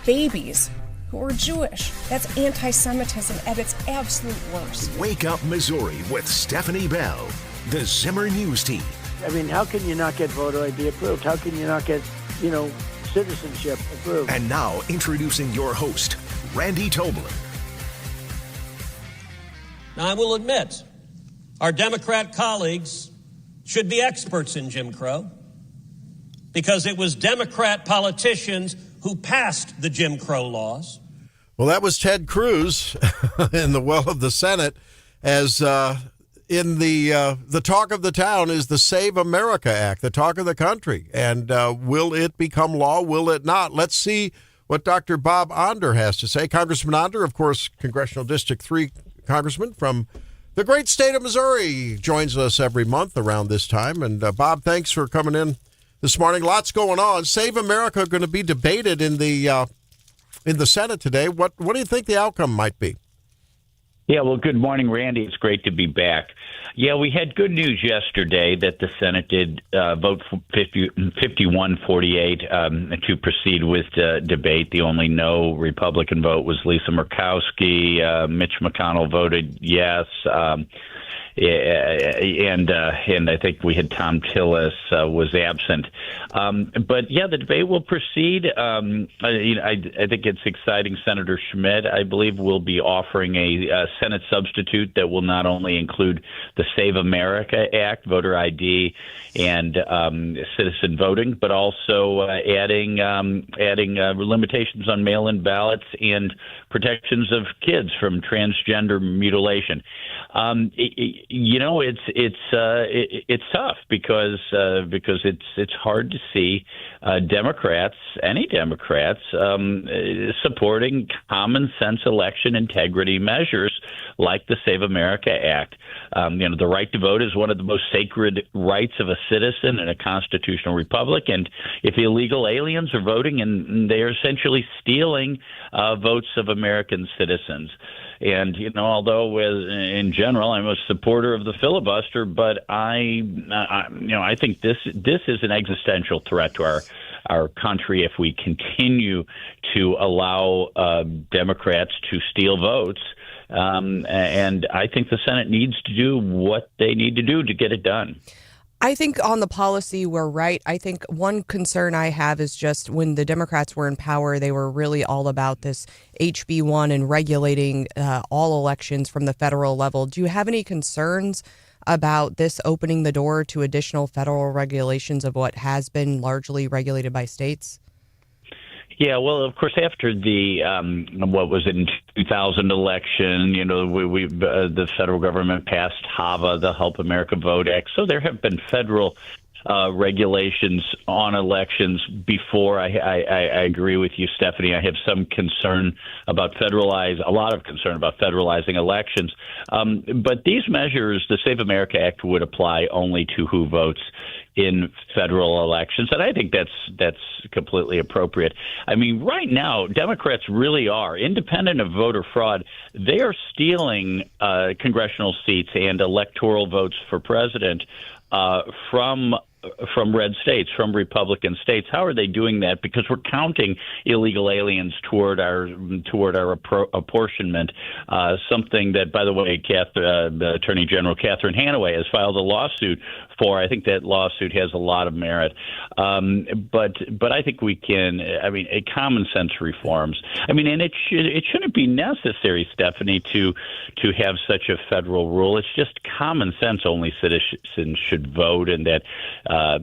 babies who are Jewish. That's anti-Semitism at its absolute worst. Wake Up Missouri with Stephanie Bell, the Zimmer News Team. I mean, how can you not get voter ID approved? How can you not get, citizenship approved? And now, introducing your host, Randy Tobler. Now, I will admit, our Democrat colleagues should be experts in Jim Crow, because it was Democrat politicians who passed the Jim Crow laws. Well, that was Ted Cruz in the well of the Senate, as in the talk of the town is the Save America Act, the talk of the country. And will it become law? Will it not? Let's see what Dr. Bob Onder has to say. Congressman Onder, of course, Congressional District 3 congressman from the great state of Missouri, joins us every month around this time. And Bob, thanks for coming in this morning. Lots going on. Save America going to be debated in the Senate today. What do you think the outcome might be? Yeah, well, good morning, Randy. It's great to be back. Yeah, we had good news yesterday that the Senate did vote 51-48 to proceed with the debate. The only no Republican vote was Lisa Murkowski. Mitch McConnell voted yes. And I think we had Tom Tillis was absent. But yeah, the debate will proceed. I think it's exciting. Senator Schmidt, I believe, will be offering a Senate substitute that will not only include the Save America Act, voter ID, and citizen voting, but also adding limitations on mail-in ballots and protections of kids from transgender mutilation. It's tough because it's hard to see Democrats, any Democrats, supporting common sense election integrity measures like the Save America Act. The right to vote is one of the most sacred rights of a citizen in a constitutional republic, and if illegal aliens are voting, and they are essentially stealing votes of American citizens. And although in general I'm a supporter of the filibuster, but I think this is an existential threat to our country if we continue to allow Democrats to steal votes. And I think the Senate needs to do what they need to do to get it done. I think on the policy, we're right. I think one concern I have is just when the Democrats were in power, they were really all about this HB1 and regulating all elections from the federal level. Do you have any concerns about this opening the door to additional federal regulations of what has been largely regulated by states? Yeah, well, of course, after the what was it, in 2000 election, the federal government passed HAVA, the Help America Vote Act. So there have been federal regulations on elections before. I agree with you, Stephanie. I have some concern about a lot of concern about federalizing elections. But these measures, the Save America Act, would apply only to who votes in federal elections, and I think that's completely appropriate. I mean, right now, Democrats really are, independent of voter fraud, they are stealing congressional seats and electoral votes for president from red states, from Republican states. How are they doing that? Because we're counting illegal aliens toward our apportionment, something that, by the way, the Attorney General Catherine Hanaway has filed a lawsuit for. I think that lawsuit has a lot of merit. But I think we can, common sense reforms. And it shouldn't be necessary, Stephanie, to have such a federal rule. It's just common sense. Only citizens should vote, and that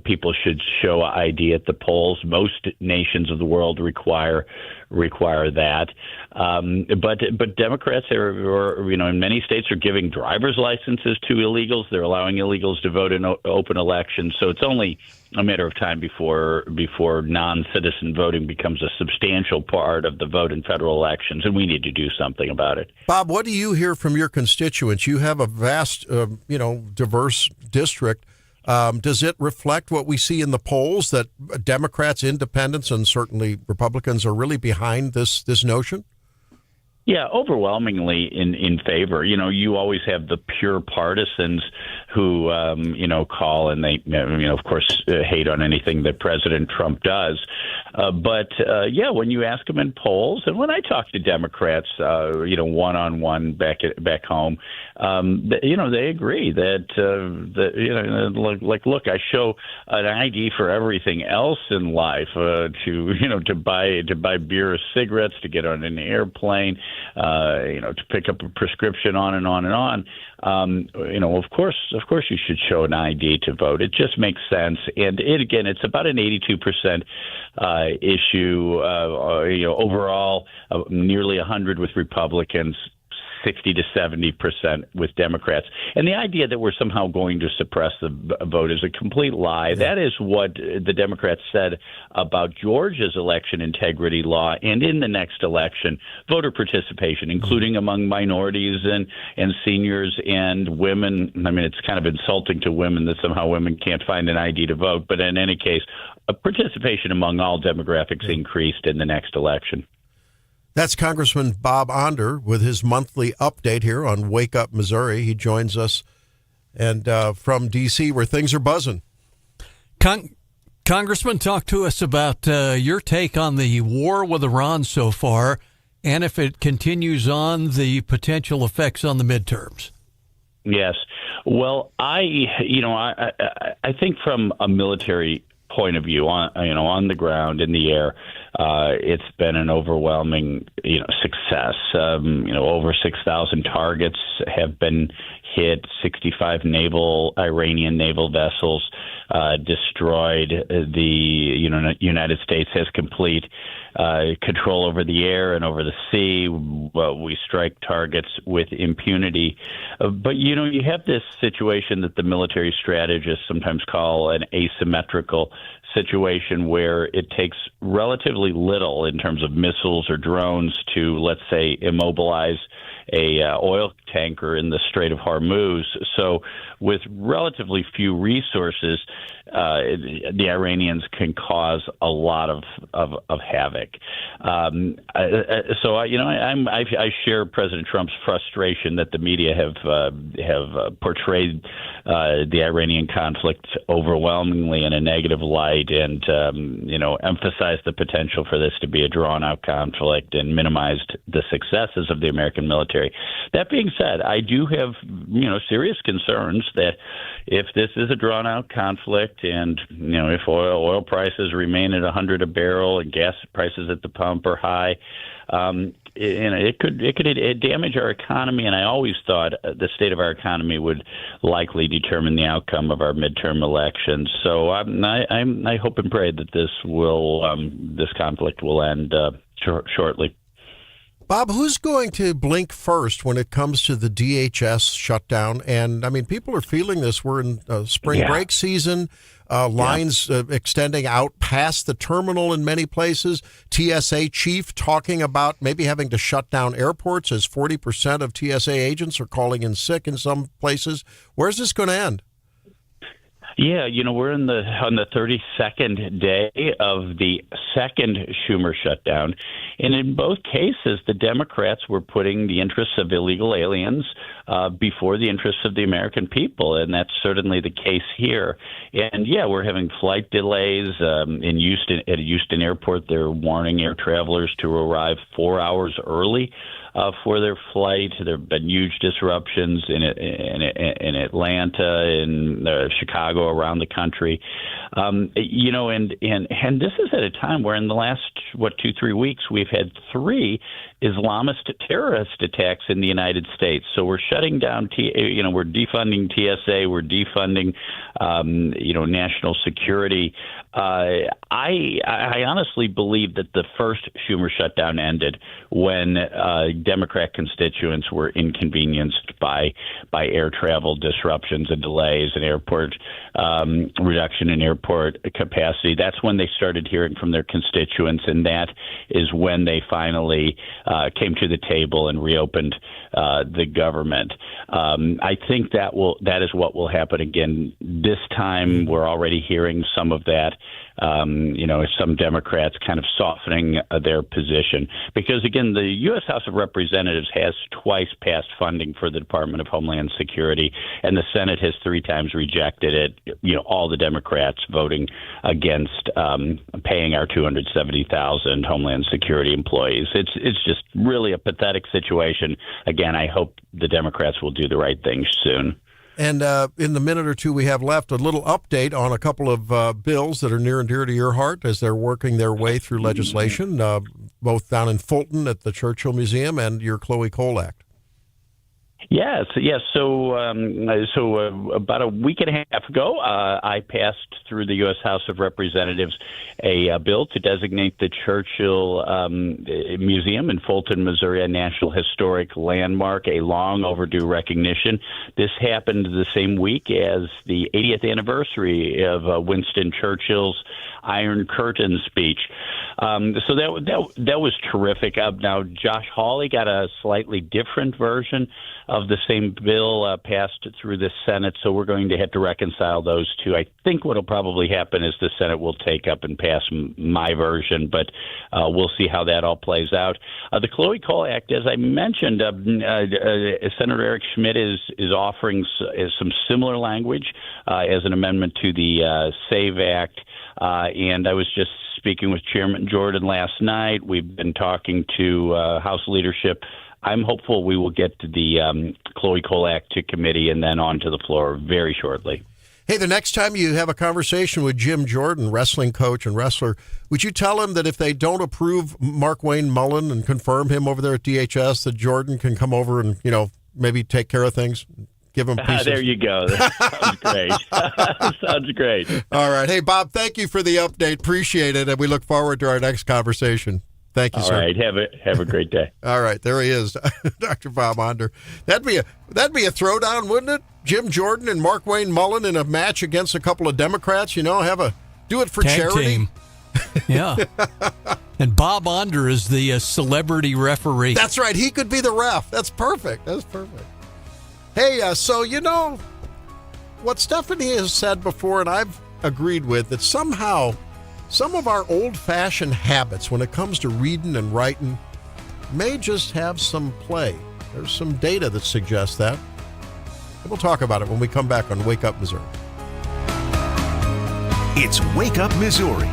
people should show ID at the polls. Most nations of the world require that. But Democrats are in many states are giving driver's licenses to illegals. They're allowing illegals to vote in open elections. So it's only a matter of time before non-citizen voting becomes a substantial part of the vote in federal elections, and we need to do something about it. Bob, what do you hear from your constituents? You have a vast, diverse district. Does it reflect what we see in the polls, that Democrats, independents, and certainly Republicans are really behind this notion? Yeah, overwhelmingly in favor. You always have the pure partisans who, call and they, of course, hate on anything that President Trump does. But when you ask them in polls, and when I talk to Democrats, one-on-one back home, they agree that, look, I show an ID for everything else in life, to buy beer or cigarettes, to get on an airplane, to pick up a prescription, on and on and on. Of course you should show an ID to vote. It just makes sense. And it's about an 82% issue overall, nearly 100 with Republicans, 60 to 70% with Democrats. And the idea that we're somehow going to suppress the vote is a complete lie. That is what the Democrats said about Georgia's election integrity law, and in the next election, voter participation, including among minorities and seniors and women. I mean, it's kind of insulting to women that somehow women can't find an ID to vote. But in any case, participation among all demographics increased in the next election. That's Congressman Bob Onder with his monthly update here on Wake Up Missouri. He joins us and from D.C. where things are buzzing. Congressman, talk to us about your take on the war with Iran so far, and if it continues on, the potential effects on the midterms. Yes. Well, I think from a military point of view, on the ground, in the air, it's been an overwhelming, success. Over 6,000 targets have been hit, 65 Iranian naval vessels destroyed. The United States has complete control over the air and over the sea. We strike targets with impunity. But, you have this situation that the military strategists sometimes call an asymmetrical situation, where it takes relatively little in terms of missiles or drones to, let's say, immobilize a oil tanker in the Strait of Hormuz. So with relatively few resources, the Iranians can cause a lot of havoc. So I share President Trump's frustration that the media have portrayed the Iranian conflict overwhelmingly in a negative light, and emphasized the potential for this to be a drawn-out conflict and minimized the successes of the American military. That being said, I do have serious concerns that if this is a drawn-out conflict, and if oil prices remain at $100 a barrel and gas prices at the pump are high, it could damage our economy. And I always thought the state of our economy would likely determine the outcome of our midterm elections. So I hope and pray that this conflict will end shortly. Bob, who's going to blink first when it comes to the DHS shutdown? And, I mean, people are feeling this. We're in spring break season, lines extending out past the terminal in many places. TSA chief talking about maybe having to shut down airports as 40% of TSA agents are calling in sick in some places. Where's this going to end? Yeah, we're on the 32nd day of the second Schumer shutdown. And in both cases, the Democrats were putting the interests of illegal aliens before the interests of the American people. And that's certainly the case here. And, we're having flight delays in Houston. At Houston Airport, they're warning air travelers to arrive 4 hours early for their flight. There have been huge disruptions in Atlanta, in Chicago, around the country. And this is at a time where in the last 2-3 weeks we've had 3 Islamist terrorist attacks in the United States. So we're shutting down. We're defunding TSA. We're defunding national security. I honestly believe that the first Schumer shutdown ended when Democrat constituents were inconvenienced by air travel disruptions and delays and airport reduction in airport capacity. That's when they started hearing from their constituents, and that is when they finally came to the table and reopened the government. I think that is what will happen again this time. We're already hearing some of that some Democrats kind of softening their position. Because, again, the U.S. House of Representatives has twice passed funding for the Department of Homeland Security, and the Senate has 3 times rejected it, all the Democrats voting against paying our 270,000 Homeland Security employees. It's just really a pathetic situation. Again, I hope the Democrats will do the right thing soon. And in the minute or two we have left, a little update on a couple of bills that are near and dear to your heart as they're working their way through legislation, both down in Fulton at the Churchill Museum and your Chloe Cole Act. Yes. So about a week and a half ago, I passed through the U.S. House of Representatives a bill to designate the Churchill Museum in Fulton, Missouri, a National Historic Landmark, a long overdue recognition. This happened the same week as the 80th anniversary of Winston Churchill's Iron Curtain speech. So that was terrific. Now, Josh Hawley got a slightly different version of the same bill passed through the Senate, so we're going to have to reconcile those two. I think what will probably happen is the Senate will take up and pass my version, but we'll see how that all plays out. The Chloe Cole Act, as I mentioned, Senator Eric Schmidt is offering some similar language as an amendment to the SAVE Act. And I was just speaking with Chairman Jordan last night. We've been talking to House leadership. I'm hopeful we will get to the Chloe Cole Act to committee and then on to the floor very shortly. Hey, the next time you have a conversation with Jim Jordan, wrestling coach and wrestler, would you tell him that if they don't approve Mark Wayne Mullen and confirm him over there at DHS, that Jordan can come over and, maybe take care of things? Give him pieces. There you go. That sounds great. Sounds great. All right. Hey, Bob, thank you for the update. Appreciate it. And we look forward to our next conversation. Thank you, sir. All right. Have a great day. All right. There he is, Dr. Bob Onder. That'd be a throwdown, wouldn't it? Jim Jordan and Mark Wayne Mullen in a match against a couple of Democrats, do it for Tag charity. Team. Yeah. And Bob Onder is the celebrity referee. That's right. He could be the ref. That's perfect. Hey, so what Stephanie has said before, and I've agreed with, that somehow some of our old-fashioned habits when it comes to reading and writing may just have some play. There's some data that suggests that. We'll talk about it when we come back on Wake Up Missouri. It's Wake Up Missouri.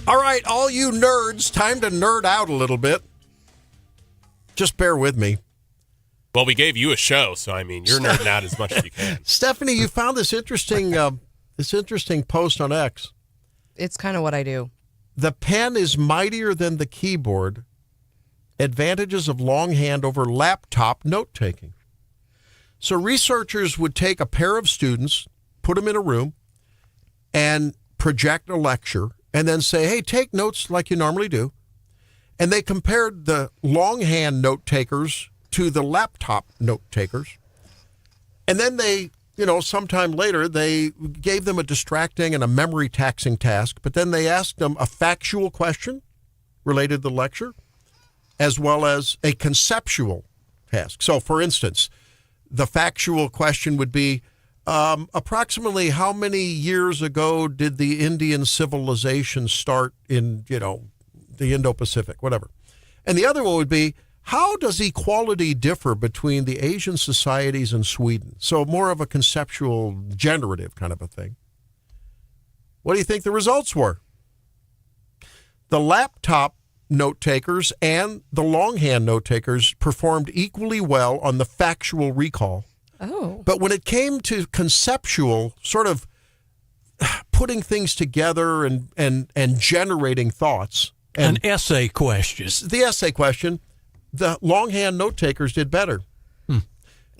All right, all you nerds, time to nerd out a little bit. Just bear with me. Well, we gave you a show, so I mean, you're nerding out as much as you can. Stephanie, you found this interesting post on X. It's kind of what I do. The pen is mightier than the keyboard. Advantages of longhand over laptop note-taking. So researchers would take a pair of students, put them in a room, and project a lecture, and then say, hey, take notes like you normally do. And they compared the longhand note-takers to the laptop note-takers. And then they, sometime later, they gave them a distracting and a memory-taxing task, but then they asked them a factual question related to the lecture, as well as a conceptual task. So, for instance, the factual question would be, approximately how many years ago did the Indian civilization start in, the Indo-Pacific, whatever. And the other one would be, how does equality differ between the Asian societies and Sweden? So more of a conceptual, generative kind of a thing. What do you think the results were? The laptop note takers and the longhand note takers performed equally well on the factual recall. Oh. But when it came to conceptual, sort of putting things together and generating thoughts. An essay question. The essay question, the longhand note takers did better.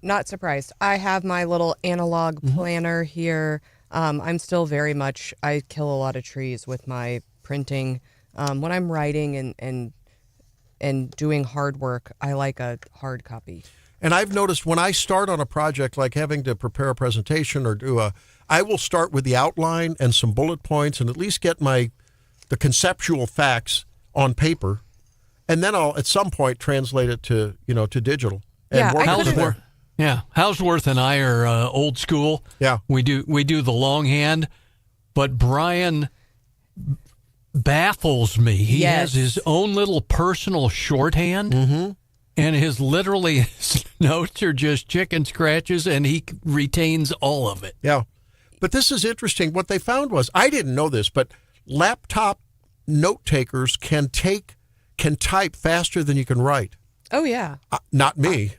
Not surprised. I have my little analog planner here. I'm still very much, I kill a lot of trees with my printing. When I'm writing and doing hard work, I like a hard copy. And I've noticed when I start on a project like having to prepare a presentation or I will start with the outline and some bullet points and at least get the conceptual facts on paper. And then I'll at some point translate it to digital. And work from there. Yeah, Hauswirth and I are old school. Yeah, we do the longhand, but Brian baffles me. He has his own little personal shorthand, and his notes are just chicken scratches, and he retains all of it. Yeah, but this is interesting. What they found was, I didn't know this, but laptop note takers can type faster than you can write. Oh, yeah. Not me.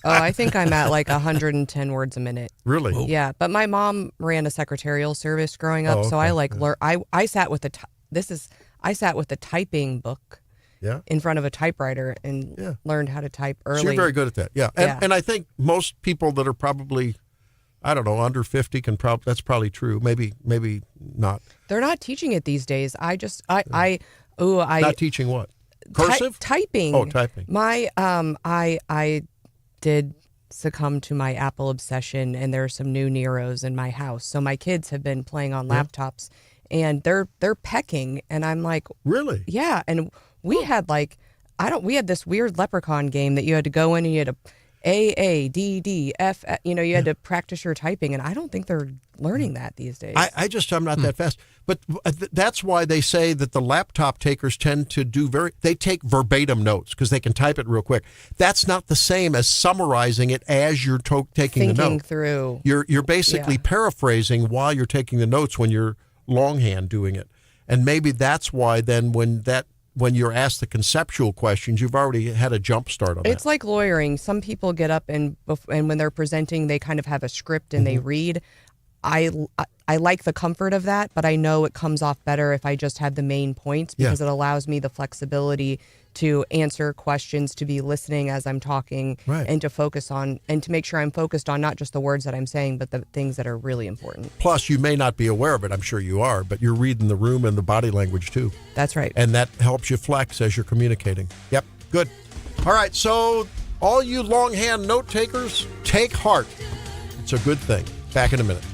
I think I'm at like 110 words a minute. Really? Yeah, but my mom ran a secretarial service growing up, so I I sat with the typing book in front of a typewriter and learned how to type early. So you're very good at that. Yeah. And I think most people that are probably, I don't know, under 50 that's probably true. Maybe not. They're not teaching it these days. Not teaching what? Cursive? Typing. Oh, typing. I did succumb to my Apple obsession, and there are some new Neros in my house. So my kids have been playing on laptops, and they're pecking, and I'm like, really? Yeah. And we had we had this weird leprechaun game that you had to go in and you had to A, D, D, F, you had to practice your typing, and I don't think they're learning that these days. I'm not that fast. But that's why they say that the laptop takers tend to they take verbatim notes because they can type it real quick. That's not the same as summarizing it as you're taking the note. Thinking through. You're basically paraphrasing while you're taking the notes when you're longhand doing it. And maybe that's why then when you're asked the conceptual questions, you've already had a jump start on that. It's like lawyering. Some people get up and when they're presenting, they kind of have a script and they read. I like the comfort of that, but I know it comes off better if I just have the main points because it allows me the flexibility to answer questions, to be listening as I'm talking, and to focus on, and to make sure I'm focused on not just the words that I'm saying, but the things that are really important. Plus, you may not be aware of it, I'm sure you are, but you're reading the room and the body language too. That's right. And that helps you flex as you're communicating. Yep, good. All right, so all you longhand note takers, take heart. It's a good thing. Back in a minute.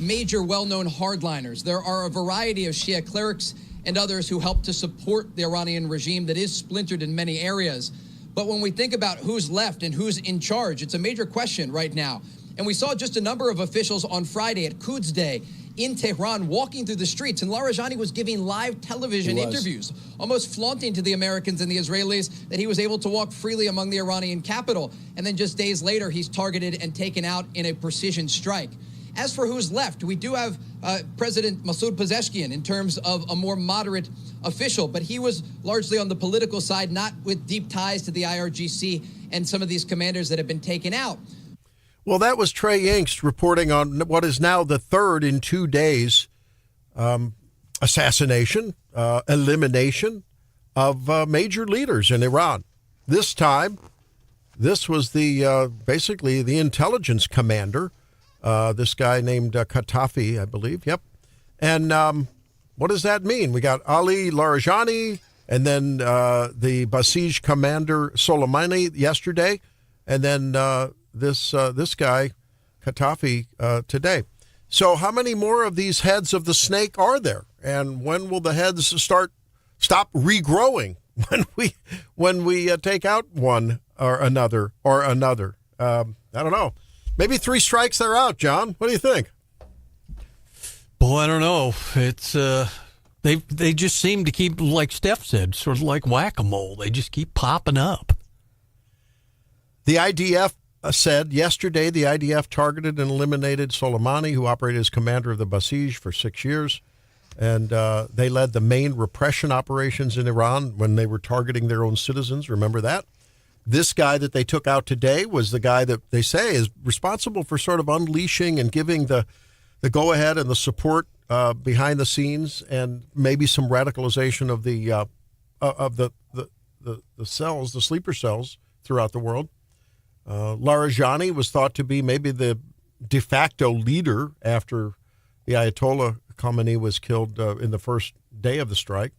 major well-known hardliners. There are a variety of Shia clerics and others who help to support the Iranian regime that is splintered in many areas. But when we think about who's left and who's in charge, it's a major question right now. And we saw just a number of officials on Friday at Quds Day in Tehran walking through the streets, and Larijani was giving live television interviews, almost flaunting to the Americans and the Israelis that he was able to walk freely among the Iranian capital. And then just days later, he's targeted and taken out in a precision strike. As for who's left, we do have President Masoud Pezeshkian in terms of a more moderate official, but he was largely on the political side, not with deep ties to the IRGC and some of these commanders that have been taken out. Well, that was Trey Yingst reporting on what is now the third in 2 days assassination, elimination of major leaders in Iran. This time, this was the basically the intelligence commander, this guy named Katafi, I believe. Yep. And what does that mean? We got Ali Larijani and then the Basij commander Soleimani yesterday, and then this guy, Katafi, today. So how many more of these heads of the snake are there? And when will the heads stop regrowing when we take out one or another? I don't know. Maybe 3 strikes, they're out, John. What do you think? Boy, I don't know. It's they just seem to keep, like Steph said, sort of like whack-a-mole. They just keep popping up. The IDF said yesterday the IDF targeted and eliminated Soleimani, who operated as commander of the Basij for 6 years. And they led the main repression operations in Iran when they were targeting their own citizens. Remember that? This guy that they took out today was the guy that they say is responsible for sort of unleashing and giving the go-ahead and the support behind the scenes, and maybe some radicalization of the cells, the sleeper cells throughout the world. Larijani was thought to be maybe the de facto leader after the Ayatollah Khamenei was killed in the first day of the strike.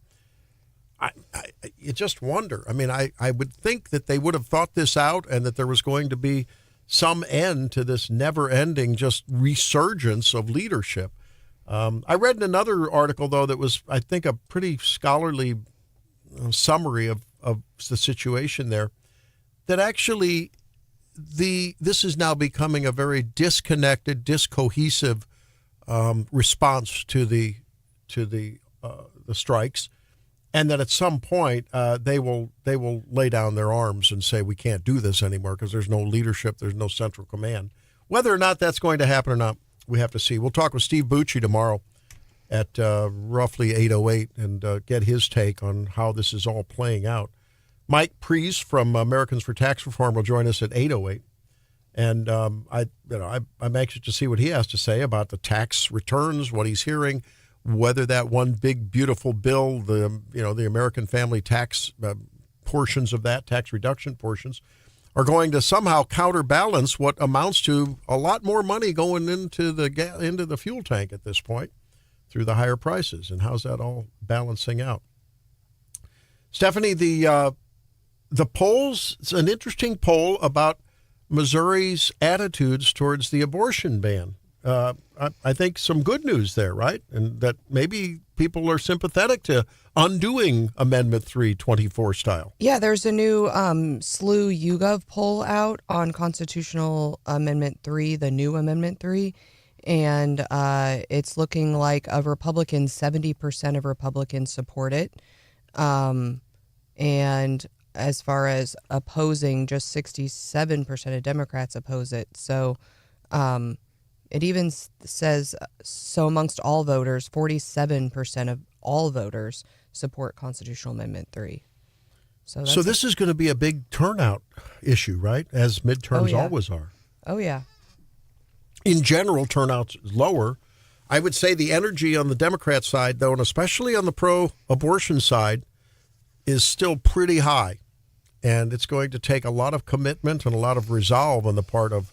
You just wonder. I mean, I would think that they would have thought this out and that there was going to be some end to this never-ending just resurgence of leadership. I read in another article, though, that was, I think, a pretty scholarly summary of the situation there, that actually this is now becoming a very disconnected, discohesive response to the strikes, and that at some point they will lay down their arms and say we can't do this anymore because there's no leadership, there's no central command. Whether or not that's going to happen or not, we have to see. We'll talk with Steve Bucci tomorrow at roughly 8:08 and get his take on how this is all playing out. Mike Priest from Americans for Tax Reform will join us at 8:08, and I'm anxious to see what he has to say about the tax returns, what he's hearing, whether that one big beautiful bill, the American family tax portions of that, tax reduction portions, are going to somehow counterbalance what amounts to a lot more money going into the fuel tank at this point through the higher prices, and how's that all balancing out? Stephanie, the polls, it's an interesting poll about Missouri's attitudes towards the abortion ban. I think some good news there, right? And that maybe people are sympathetic to undoing Amendment 324 style. Yeah, there's a new SLU YouGov poll out on Constitutional Amendment 3, the new Amendment 3. And it's looking like of Republicans, 70% of Republicans support it. And as far as opposing, just 67% of Democrats oppose it. So it even says, so amongst all voters, 47% of all voters support Constitutional Amendment 3. So this is going to be a big turnout issue, right? As midterms always are. Oh, yeah. In general, turnout's lower. I would say the energy on the Democrat side, though, and especially on the pro-abortion side, is still pretty high. And it's going to take a lot of commitment and a lot of resolve on the part of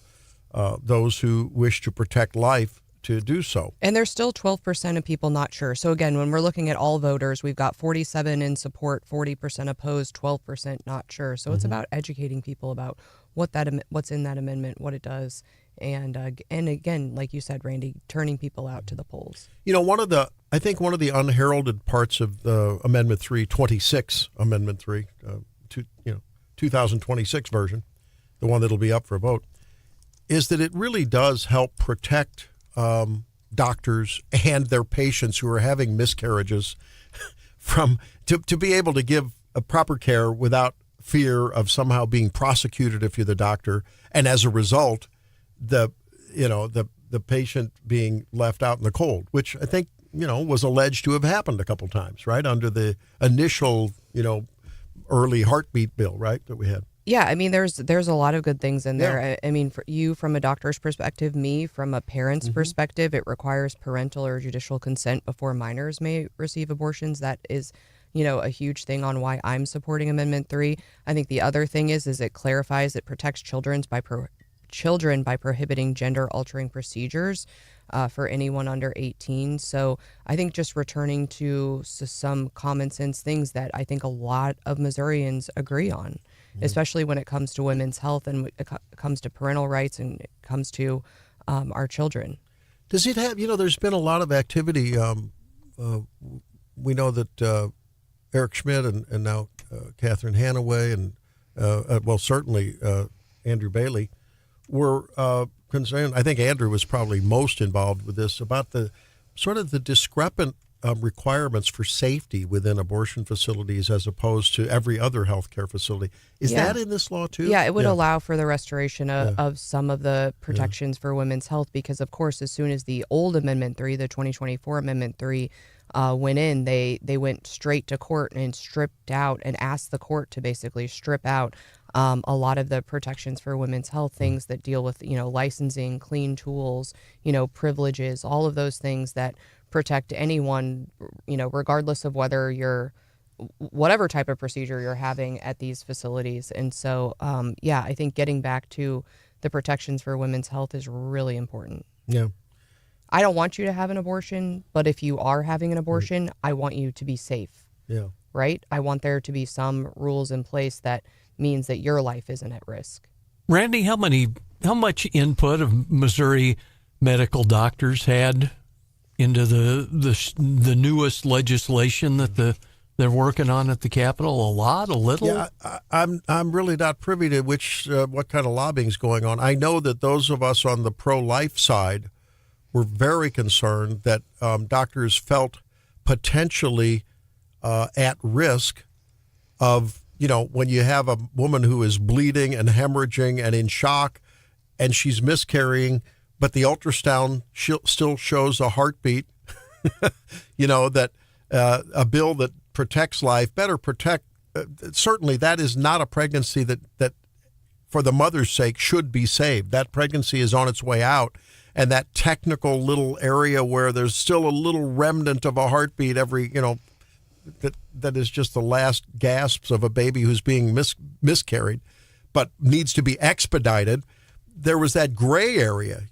those who wish to protect life to do so. And there's still 12% of people not sure. So again, when we're looking at all voters, we've got 47 in support, 40% opposed, 12% not sure. So it's about educating people about what's in that amendment, what it does, and again, like you said, Randy, turning people out to the polls. You know, I think one of the unheralded parts of Amendment 326, Amendment 3, 2026 version, the one that'll be up for a vote, is that it really does help protect doctors and their patients who are having miscarriages to be able to give a proper care without fear of somehow being prosecuted if you're the doctor, and as a result, the patient being left out in the cold, which I think was alleged to have happened a couple times, right, under the initial early heartbeat bill, right, that we had. Yeah, I mean, there's a lot of good things in there. I mean, for you from a doctor's perspective, me from a parent's perspective, it requires parental or judicial consent before minors may receive abortions. That is, a huge thing on why I'm supporting Amendment 3. I think the other thing is it clarifies, it protects children by prohibiting gender-altering procedures for anyone under 18. So I think just returning to some common sense things that I think a lot of Missourians agree on, especially when it comes to women's health and it comes to parental rights and it comes to our children. Does it have, there's been a lot of activity. We know that Eric Schmidt and now Catherine Hanaway and, certainly Andrew Bailey were concerned. I think Andrew was probably most involved with this, about the sort of the discrepant requirements for safety within abortion facilities as opposed to every other healthcare facility. Is that in this law too? Yeah, it would allow for the restoration of some of the protections for women's health, because of course, as soon as the old Amendment 3, the 2024 Amendment 3, went in, they went straight to court and stripped out and asked the court to basically strip out a lot of the protections for women's health, things that deal with, licensing, clean tools, privileges, all of those things that protect anyone, regardless of whatever type of procedure you're having at these facilities. And so, I think getting back to the protections for women's health is really important. Yeah. I don't want you to have an abortion, but if you are having an abortion, I want you to be safe. Yeah. Right? I want there to be some rules in place that means that your life isn't at risk. Randy, how much input of Missouri medical doctors had into the newest legislation that they're working on at the Capitol? A lot, a little? Yeah, I'm really not privy to what kind of lobbying is going on. I know that those of us on the pro-life side were very concerned that doctors felt potentially at risk of, when you have a woman who is bleeding and hemorrhaging and in shock and she's miscarrying, but the ultrasound still shows a heartbeat, that a bill that protects life better protect. Certainly that is not a pregnancy that for the mother's sake should be saved. That pregnancy is on its way out. And that technical little area where there's still a little remnant of a heartbeat every, that is just the last gasps of a baby who's being miscarried, but needs to be expedited. There was that gray area,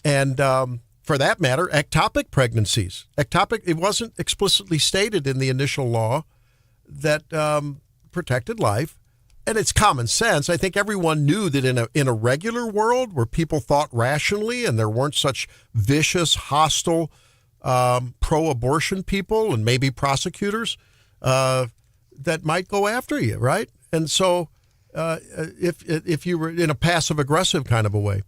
and for that matter, ectopic pregnancies. It wasn't explicitly stated in the initial law that protected life. And it's common sense. I think everyone knew that in a regular world where people thought rationally and there weren't such vicious, hostile, pro-abortion people and maybe prosecutors that might go after you, right? And so if you were in a passive-aggressive kind of a way.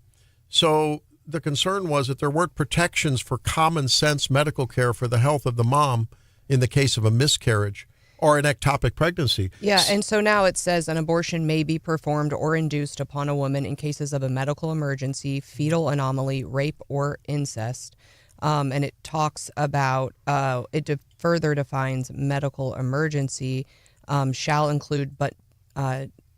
So the concern was that there weren't protections for common sense medical care for the health of the mom in the case of a miscarriage or an ectopic pregnancy. Yeah, and so now it says an abortion may be performed or induced upon a woman in cases of a medical emergency, fetal anomaly, rape, or incest. And it talks about, further defines medical emergency, shall include but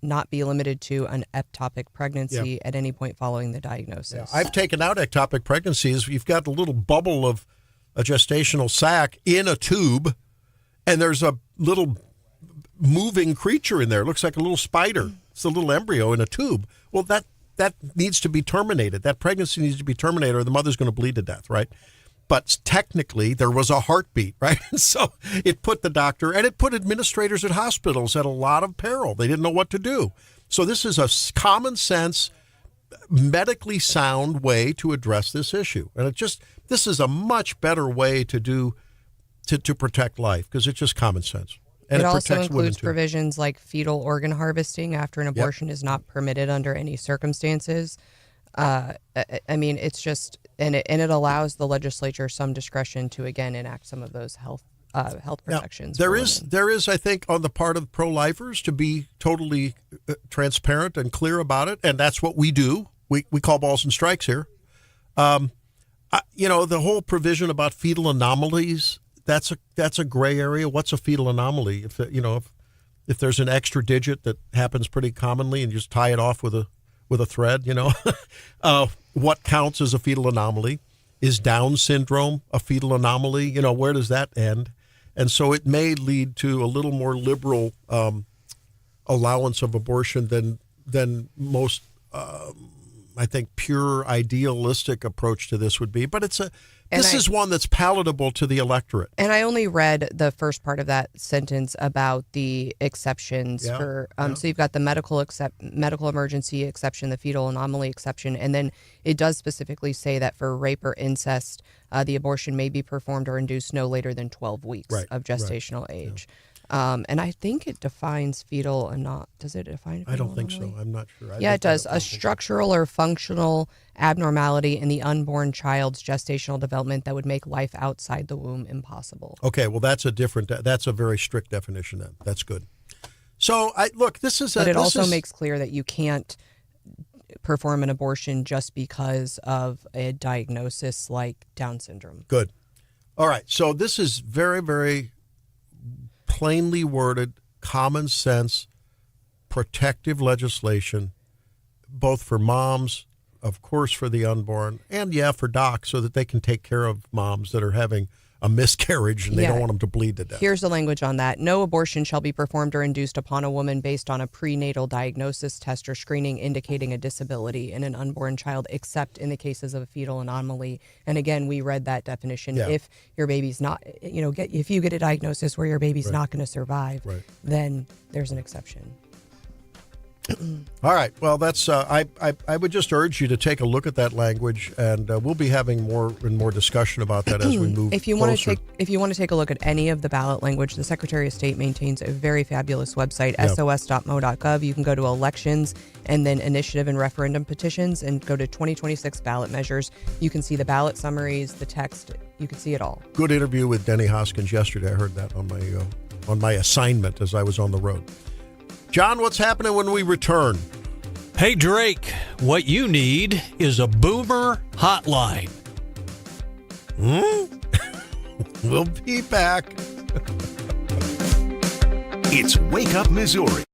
not be limited to an ectopic pregnancy at any point following the diagnosis. Yeah. I've taken out ectopic pregnancies. You've got a little bubble of a gestational sac in a tube, and there's a little moving creature in there. It looks like a little spider. It's a little embryo in a tube. Well, that needs to be terminated. That pregnancy needs to be terminated or the mother's going to bleed to death, right? But technically, there was a heartbeat, right? So it put the doctor and it put administrators at hospitals at a lot of peril. They didn't know what to do. So this is a common sense, medically sound way to address this issue. And this is a much better way to protect life, because it's just common sense. And it also protects women, includes too. provisions like fetal organ harvesting after an abortion is not permitted under any circumstances. I mean, it's just, and it allows the legislature some discretion to, again, enact some of those health protections. Now, there is, I think, on the part of pro-lifers to be totally transparent and clear about it, and that's what we do. We call balls and strikes here. The whole provision about fetal anomalies, that's a gray area. What's a fetal anomaly? If there's an extra digit that happens pretty commonly, and you just tie it off with a thread, what counts as a fetal anomaly? Is Down syndrome a fetal anomaly? Where does that end? And so it may lead to a little more liberal allowance of abortion than most, I think, pure idealistic approach to this would be. But this is one that's palatable to the electorate. And I only read the first part of that sentence about the exceptions for. So you've got the medical emergency exception, the fetal anomaly exception, and then it does specifically say that for rape or incest, the abortion may be performed or induced no later than 12 weeks of gestational age. And I think it defines fetal and not. Does it define fetal I don't think anomaly? so. I'm not sure. It does. A structural or functional abnormality in the unborn child's gestational development that would make life outside the womb impossible. Okay, well, that's a very strict definition then. That's good. So, this is But it also makes clear that you can't perform an abortion just because of a diagnosis like Down syndrome. Good. All right, so this is very, very plainly worded, common sense, protective legislation, both for moms, of course, for the unborn, and for docs, so that they can take care of moms that are having a miscarriage and they don't want them to bleed to death. Here's the language on that. No abortion shall be performed or induced upon a woman based on a prenatal diagnosis, test, or screening indicating a disability in an unborn child, except in the cases of a fetal anomaly. And again, we read that definition. Yeah. If your baby's not, if you get a diagnosis where your baby's not going to survive, then there's an exception. All right. Well, that's. I would just urge you to take a look at that language, and we'll be having more discussion about that as we move. If you want to take a look at any of the ballot language, the Secretary of State maintains a very fabulous website, sos.mo.gov. You can go to elections and then initiative and referendum petitions, and go to 2026 ballot measures. You can see the ballot summaries, the text. You can see it all. Good interview with Denny Hoskins yesterday. I heard that on my assignment as I was on the road. John, what's happening when we return? Hey, Drake, what you need is a boomer hotline. We'll be back. It's Wake Up Missouri.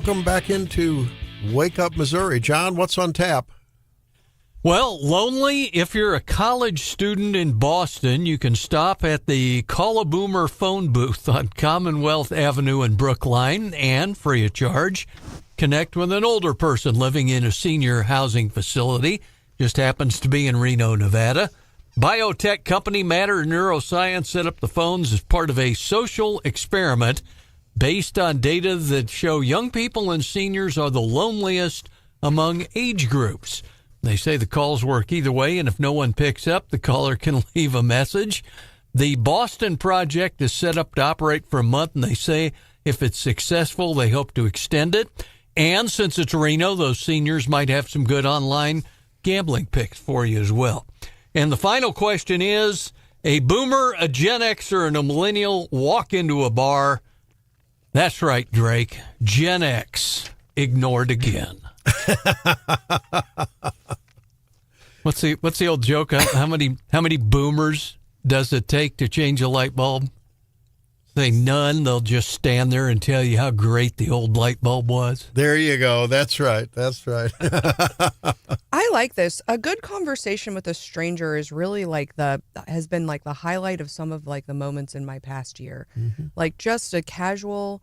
Welcome back into Wake Up Missouri. John, what's on tap? Well, lonely? If you're a college student in Boston, you can stop at the Call a Boomer phone booth on Commonwealth Avenue in Brookline and, free of charge, connect with an older person living in a senior housing facility. Just happens to be in Reno, Nevada. Biotech company Matter Neuroscience set up the phones as part of a social experiment based on data that show young people and seniors are the loneliest among age groups. They say the calls work either way, and if no one picks up, the caller can leave a message. The Boston project is set up to operate for a month, and they say if it's successful, they hope to extend it. And since it's Reno, those seniors might have some good online gambling picks for you as well. And the final question is, a boomer, a Gen Xer, and a millennial walk into a bar. That's right, Drake. Gen X ignored again. What's the old joke? How many boomers does it take to change a light bulb? Say none. They'll just stand there and tell you how great the old light bulb was. There you go. That's right. I like this. A good conversation with a stranger is really has been the highlight of some of the moments in my past year. Mm-hmm. Like just a casual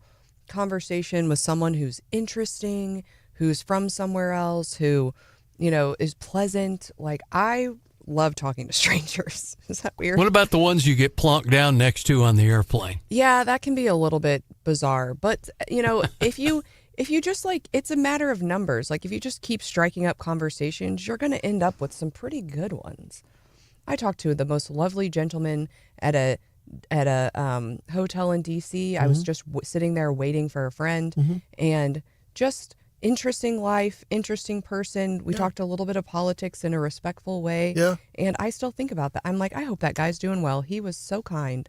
conversation with someone who's interesting, who's from somewhere else, who, is pleasant. I love talking to strangers. Is that weird? What about the ones you get plonked down next to on the airplane? Yeah, that can be a little bit bizarre. But, if you just it's a matter of numbers. If you just keep striking up conversations, you're going to end up with some pretty good ones. I talked to the most lovely gentleman at a hotel in DC. I was just sitting there waiting for a friend, and just interesting life, interesting person. We talked a little bit of politics in a respectful way. Yeah. And I still think about that. I'm like, I hope that guy's doing well. He was so kind.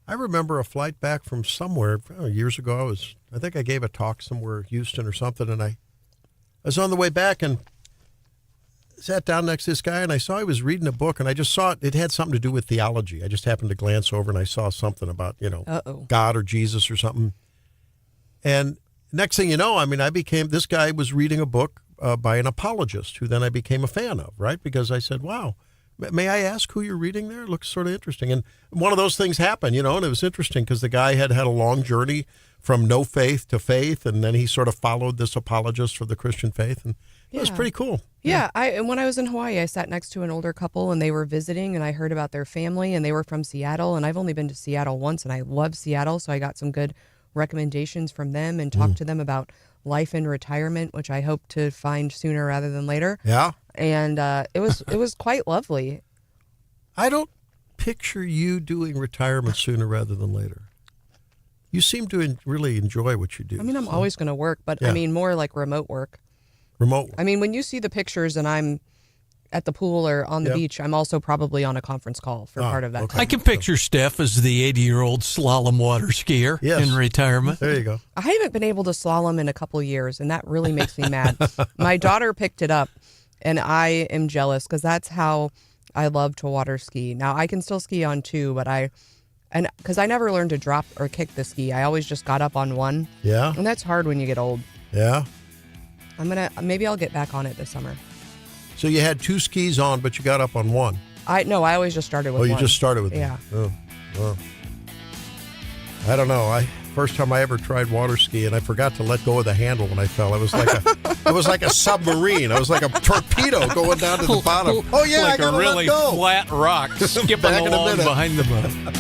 I remember a flight back from somewhere years ago. I think I gave a talk somewhere, Houston or something, and I was on the way back and sat down next to this guy, and I saw he was reading a book, and I just saw it had something to do with theology. I just happened to glance over, and I saw something about, God or Jesus or something. And next thing you know, this guy was reading a book by an apologist who then I became a fan of, right? Because I said, wow, may I ask who you're reading there? It looks sort of interesting. And one of those things happened, and it was interesting because the guy had a long journey from no faith to faith, and then he sort of followed this apologist for the Christian faith, and it was pretty cool. Yeah, and when I was in Hawaii, I sat next to an older couple, and they were visiting, and I heard about their family, and they were from Seattle, and I've only been to Seattle once, and I love Seattle, so I got some good recommendations from them and talked to them about life in retirement, which I hope to find sooner rather than later. Yeah. And it was quite lovely. I don't picture you doing retirement sooner rather than later. You seem to really enjoy what you do. I'm always going to work, but more like remote work. Remote. When you see the pictures and I'm at the pool or on the beach, I'm also probably on a conference call for part of that time. I can picture Steph as the 80-year-old slalom water skier in retirement. There you go. I haven't been able to slalom in a couple years, and that really makes me mad. My daughter picked it up, and I am jealous because that's how I love to water ski. Now, I can still ski on two, but because I never learned to drop or kick the ski. I always just got up on one. Yeah. And that's hard when you get old. Yeah. Maybe I'll get back on it this summer. So you had two skis on, but you got up on one. I always just started with one. Oh, you just started with one. Oh, well. I don't know. First time I ever tried water ski, and I forgot to let go of the handle when I fell. It was like a submarine. I was like a torpedo going down to the bottom. Oh yeah, like I gotta a really let go. flat rock skipping along behind the boat.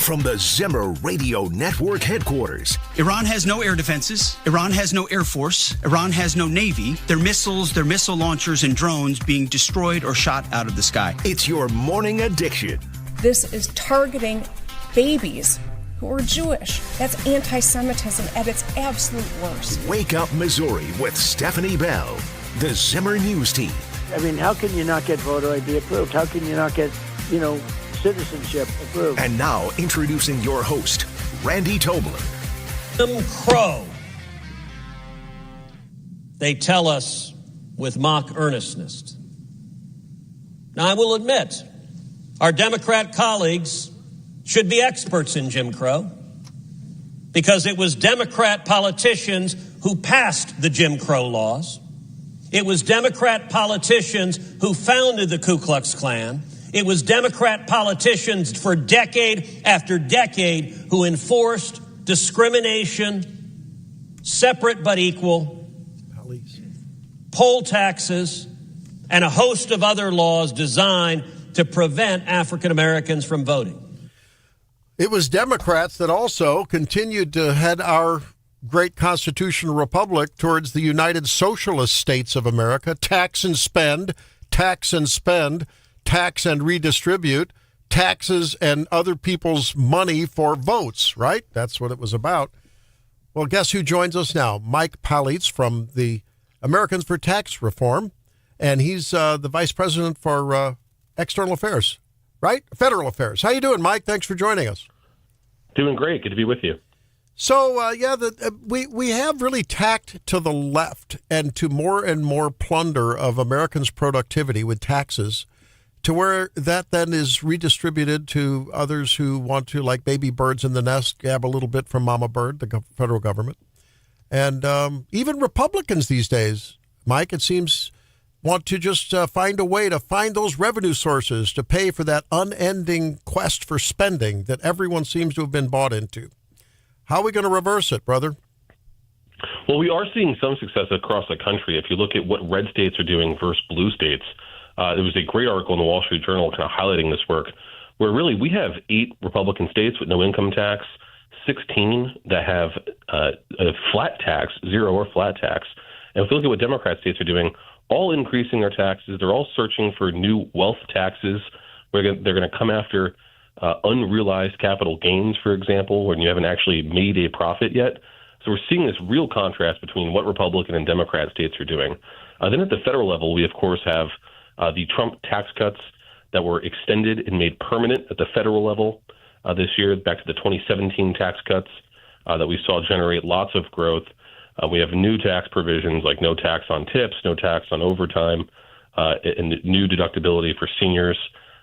From the Zimmer Radio Network headquarters, Iran has no air defenses. Iran has no air force. Iran has no navy. Their missiles, their missile launchers, and drones being destroyed or shot out of the sky. It's your morning addiction. This is targeting babies who are Jewish. That's anti-Semitism at its absolute worst. Wake Up Missouri with Stephanie Bell, the Zimmer News Team. I mean, how can you not get voter ID approved? How can you not get, citizenship approved? And now, introducing your host, Randy Tobler. Jim Crow. They tell us with mock earnestness. Now, I will admit, our Democrat colleagues should be experts in Jim Crow because it was Democrat politicians who passed the Jim Crow laws. It was Democrat politicians who founded the Ku Klux Klan. It was Democrat politicians for decade after decade who enforced discrimination, separate but equal, poll taxes, and a host of other laws designed to prevent African Americans from voting. It was Democrats that also continued to head our great constitutional republic towards the United Socialist States of America. Tax and spend, tax and spend, tax and redistribute, taxes and other people's money for votes, right? That's what it was about. Well, guess who joins us now? Mike Palitz from the Americans for Tax Reform, and he's the vice president for external affairs, right? Federal affairs. How you doing, Mike? Thanks for joining us. Doing great. Good to be with you. So, we have really tacked to the left and to more and more plunder of Americans' productivity with taxes, to where that then is redistributed to others who want to, like baby birds in the nest, grab a little bit from Mama Bird, the federal government. And even Republicans these days, Mike, it seems, want to just find a way to find those revenue sources to pay for that unending quest for spending that everyone seems to have been bought into. How are we going to reverse it, brother? Well, we are seeing some success across the country. If you look at what red states are doing versus blue states, there was a great article in the Wall Street Journal kind of highlighting this work, where really we have 8 Republican states with no income tax, 16 that have a flat tax, 0 or flat tax. And if you look at what Democrat states are doing, all increasing their taxes. They're all searching for new wealth taxes where they're going to come after unrealized capital gains, for example, when you haven't actually made a profit yet. So we're seeing this real contrast between what Republican and Democrat states are doing. Then at the federal level, we, of course, have the Trump tax cuts that were extended and made permanent at the federal level this year, back to the 2017 tax cuts that we saw generate lots of growth. We have new tax provisions like no tax on tips, no tax on overtime, and new deductibility for seniors.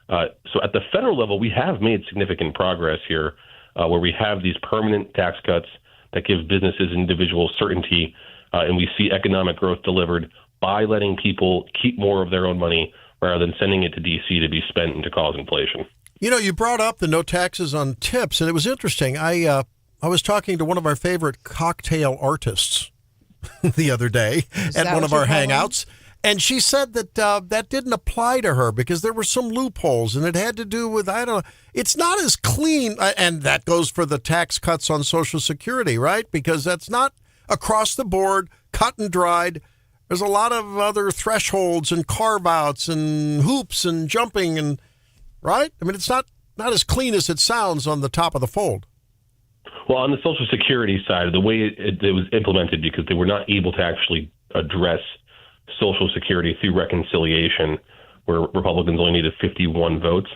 So at the federal level, we have made significant progress here where we have these permanent tax cuts that give businesses and individuals certainty, and we see economic growth delivered by letting people keep more of their own money rather than sending it to D.C. to be spent and to cause inflation. You know, you brought up the no taxes on tips, and it was interesting. I was talking to one of our favorite cocktail artists the other day at one of our hangouts, and she said that that didn't apply to her because there were some loopholes, and it had to do with, I don't know, it's not as clean, and that goes for the tax cuts on Social Security, right? Because that's not across the board, cut and dried. There's a lot of other thresholds and carve-outs and hoops and jumping, and right? I mean, it's not as clean as it sounds on the top of the fold. Well, on the Social Security side, the way it was implemented, because they were not able to actually address Social Security through reconciliation, where Republicans only needed 51 votes.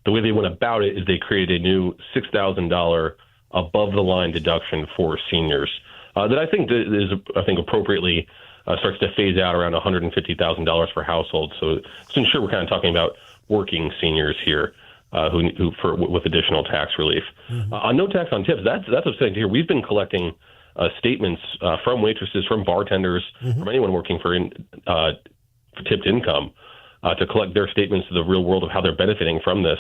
The way they went about it is they created a new $6,000 above-the-line deduction for seniors that I think appropriately starts to phase out around $150,000 for households. So to ensure we're kind of talking about working seniors here. With additional tax relief. On no tax on tips, that's upsetting to hear. We've been collecting statements from waitresses, from bartenders, from anyone working for tipped income to collect their statements to the real world of how they're benefiting from this.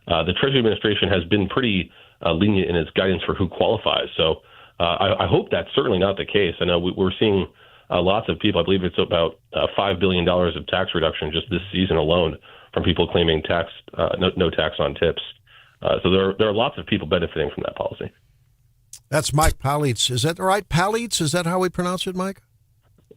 The Treasury Administration has been pretty lenient in its guidance for who qualifies. So I hope that's certainly not the case. I know we're seeing lots of people. I believe it's about $5 billion of tax reduction just this season alone from people claiming no tax on tips. So there are lots of people benefiting from that policy. That's Mike Palitz. Is that right? Palitz? Is that how we pronounce it, Mike?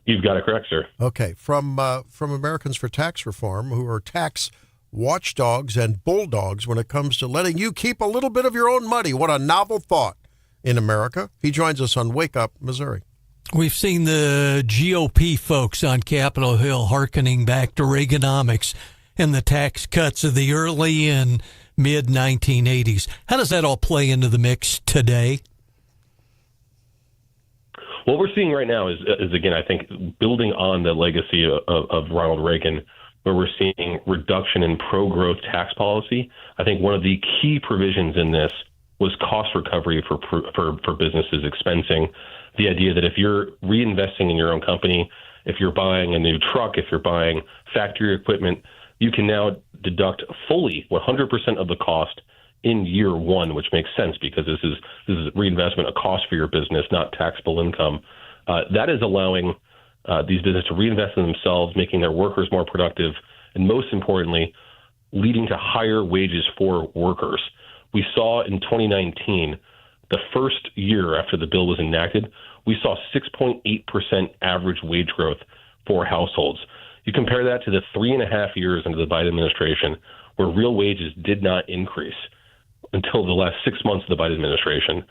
You've got it correct, sir. Okay. From Americans for Tax Reform, who are tax watchdogs and bulldogs when it comes to letting you keep a little bit of your own money. What a novel thought in America. He joins us on Wake Up, Missouri. We've seen the GOP folks on Capitol Hill hearkening back to Reaganomics and the tax cuts of the early and mid-1980s. How does that all play into the mix today? What we're seeing right now is again, I think, building on the legacy of Ronald Reagan, where we're seeing reduction in pro-growth tax policy. I think one of the key provisions in this was cost recovery for businesses expensing. The idea that if you're reinvesting in your own company, if you're buying a new truck, if you're buying factory equipment, you can now deduct fully 100% of the cost in year one, which makes sense because this is reinvestment, a cost for your business, not taxable income. That is allowing these businesses to reinvest in themselves, making their workers more productive, and most importantly, leading to higher wages for workers. We saw in 2019, the first year after the bill was enacted, we saw 6.8% average wage growth for households. You compare that to the 3.5 years under the Biden administration, where real wages did not increase until the last 6 months of the Biden administration.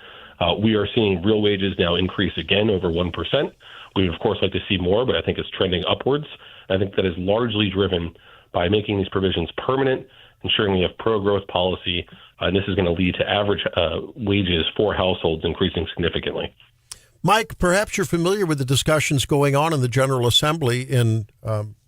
We are seeing real wages now increase again over 1%. We would, of course, like to see more, but I think it's trending upwards. I think that is largely driven by making these provisions permanent, ensuring we have pro-growth policy, and this is going to lead to average wages for households increasing significantly. Mike, perhaps you're familiar with the discussions going on in the General Assembly in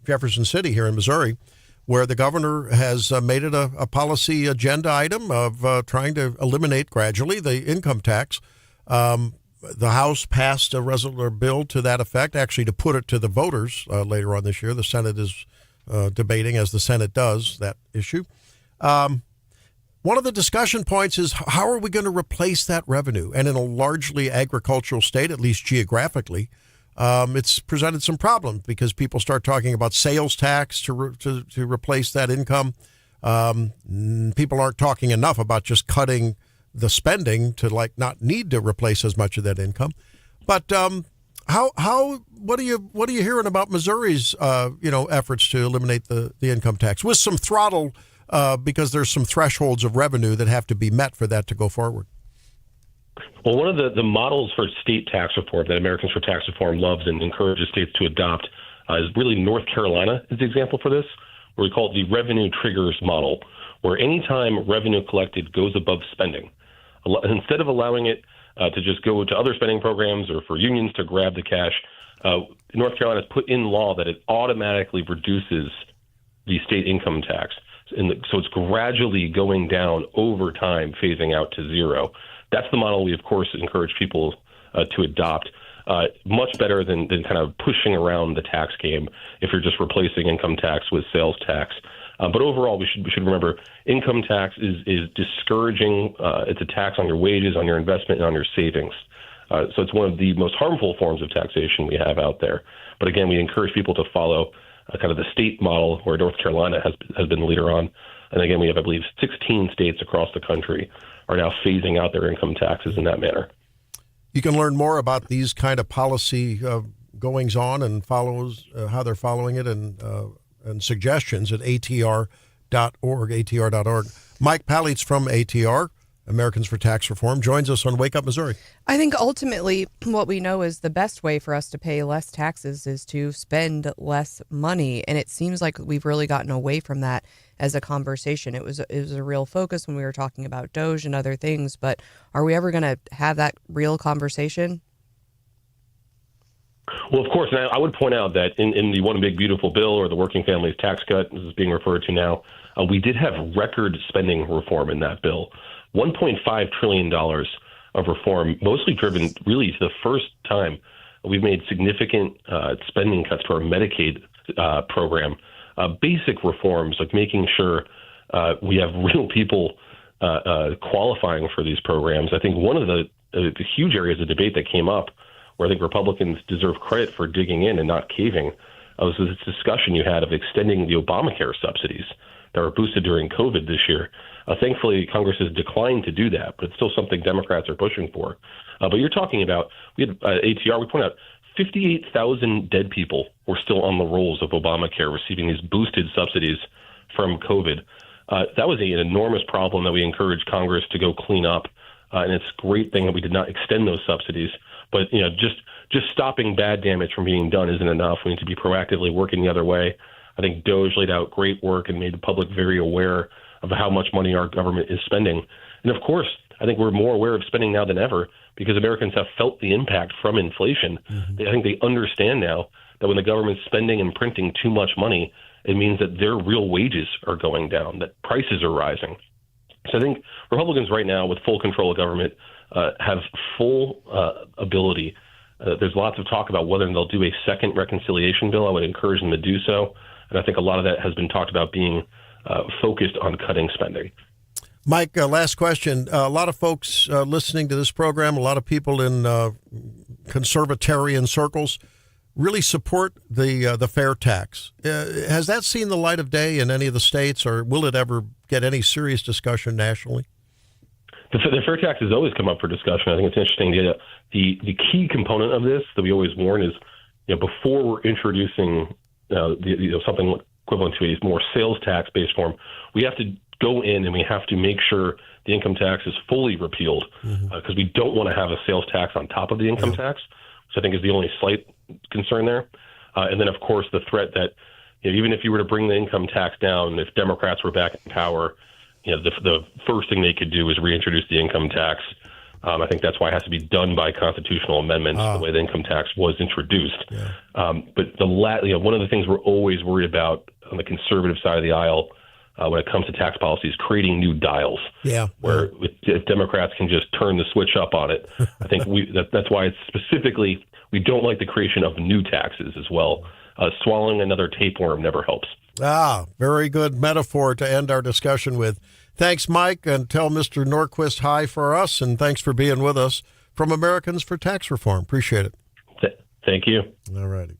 Jefferson City here in Missouri, where the governor has made it a policy agenda item of trying to eliminate gradually the income tax. The House passed a bill to that effect, actually to put it to the voters later on this year. The Senate is debating, as the Senate does, that issue. One of the discussion points is how are we going to replace that revenue? And in a largely agricultural state, at least geographically, it's presented some problems because people start talking about sales tax to replace that income. People aren't talking enough about just cutting the spending to not need to replace as much of that income. But what are you hearing about Missouri's efforts to eliminate the income tax with some throttle because there's some thresholds of revenue that have to be met for that to go forward? Well, one of the models for state tax reform that Americans for Tax Reform loves and encourages states to adopt is really North Carolina is the example for this, where we call it the revenue triggers model, where anytime revenue collected goes above spending, instead of allowing it to just go to other spending programs or for unions to grab the cash, North Carolina has put in law that it automatically reduces the state income tax. So it's gradually going down over time, phasing out to zero. That's the model we, of course, encourage people to adopt. Much better than kind of pushing around the tax game if you're just replacing income tax with sales tax. But overall, we should remember income tax is discouraging. It's a tax on your wages, on your investment, and on your savings. So it's one of the most harmful forms of taxation we have out there. But again, we encourage people to follow kind of the state model where North Carolina has been the leader on. And again, we have, I believe, 16 states across the country are now phasing out their income taxes in that manner. You can learn more about these kind of policy goings on and how they're following it and suggestions at atr.org. Mike Palitz from ATR, Americans for Tax Reform, joins us on Wake Up Missouri. I think ultimately what we know is the best way for us to pay less taxes is to spend less money. And it seems like we've really gotten away from that as a conversation. It was a real focus when we were talking about DOGE and other things. But are we ever going to have that real conversation? Well, of course, and I would point out that in the One Big Beautiful Bill or the Working Families Tax Cut, as is being referred to now, we did have record spending reform in that bill. $1.5 trillion of reform, mostly driven really to the first time we've made significant spending cuts to our Medicaid program. Basic reforms like making sure we have real people qualifying for these programs. I think one of the huge areas of debate that came up where I think Republicans deserve credit for digging in and not caving was this discussion you had of extending the Obamacare subsidies that were boosted during COVID this year. Thankfully, Congress has declined to do that, but it's still something Democrats are pushing for. But you're talking about, we had ATR, we point out 58,000 dead people were still on the rolls of Obamacare receiving these boosted subsidies from COVID. That was an enormous problem that we encouraged Congress to go clean up. And it's a great thing that we did not extend those subsidies. But, just stopping bad damage from being done isn't enough. We need to be proactively working the other way. I think DOJ laid out great work and made the public very aware of how much money our government is spending. And of course, I think we're more aware of spending now than ever because Americans have felt the impact from inflation. I think they understand now that when the government's spending and printing too much money, it means that their real wages are going down, that prices are rising. So I think Republicans right now, with full control of government, have full ability. There's lots of talk about whether they'll do a second reconciliation bill. I would encourage them to do so. And I think a lot of that has been talked about being focused on cutting spending. Mike, last question. A lot of folks listening to this program, a lot of people in conservatarian circles really support the fair tax. Has that seen the light of day in any of the states, or will it ever get any serious discussion nationally? The fair tax has always come up for discussion. I think it's interesting. The key component of this that we always warn is, before we're introducing something equivalent to a more sales tax based form, we have to go in and we have to make sure the income tax is fully repealed because we don't want to have a sales tax on top of the income tax, which I think is the only slight concern there. And then, of course, the threat that even if you were to bring the income tax down, if Democrats were back in power, the first thing they could do is reintroduce the income tax. I think that's why it has to be done by constitutional amendments, the way the income tax was introduced. But one of the things we're always worried about on the conservative side of the aisle when it comes to tax policy is creating new dials. Where if Democrats can just turn the switch up on it, I think that's why it's specifically we don't like the creation of new taxes as well. Swallowing another tapeworm never helps. Very good metaphor to end our discussion with. Thanks, Mike, and tell Mr. Norquist hi for us, and thanks for being with us from Americans for Tax Reform. Appreciate it. Thank you. All righty.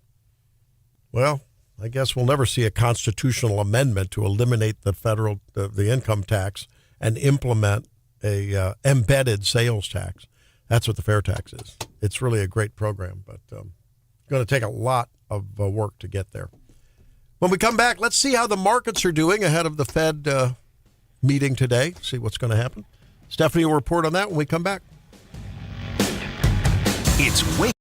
Well, I guess we'll never see a constitutional amendment to eliminate the income tax and implement a embedded sales tax. That's what the fair tax is. It's really a great program, but going to take a lot of work to get there. When we come back, let's see how the markets are doing ahead of the Fed meeting today. See what's going to happen. Stephanie will report on that when we come back. It's Wake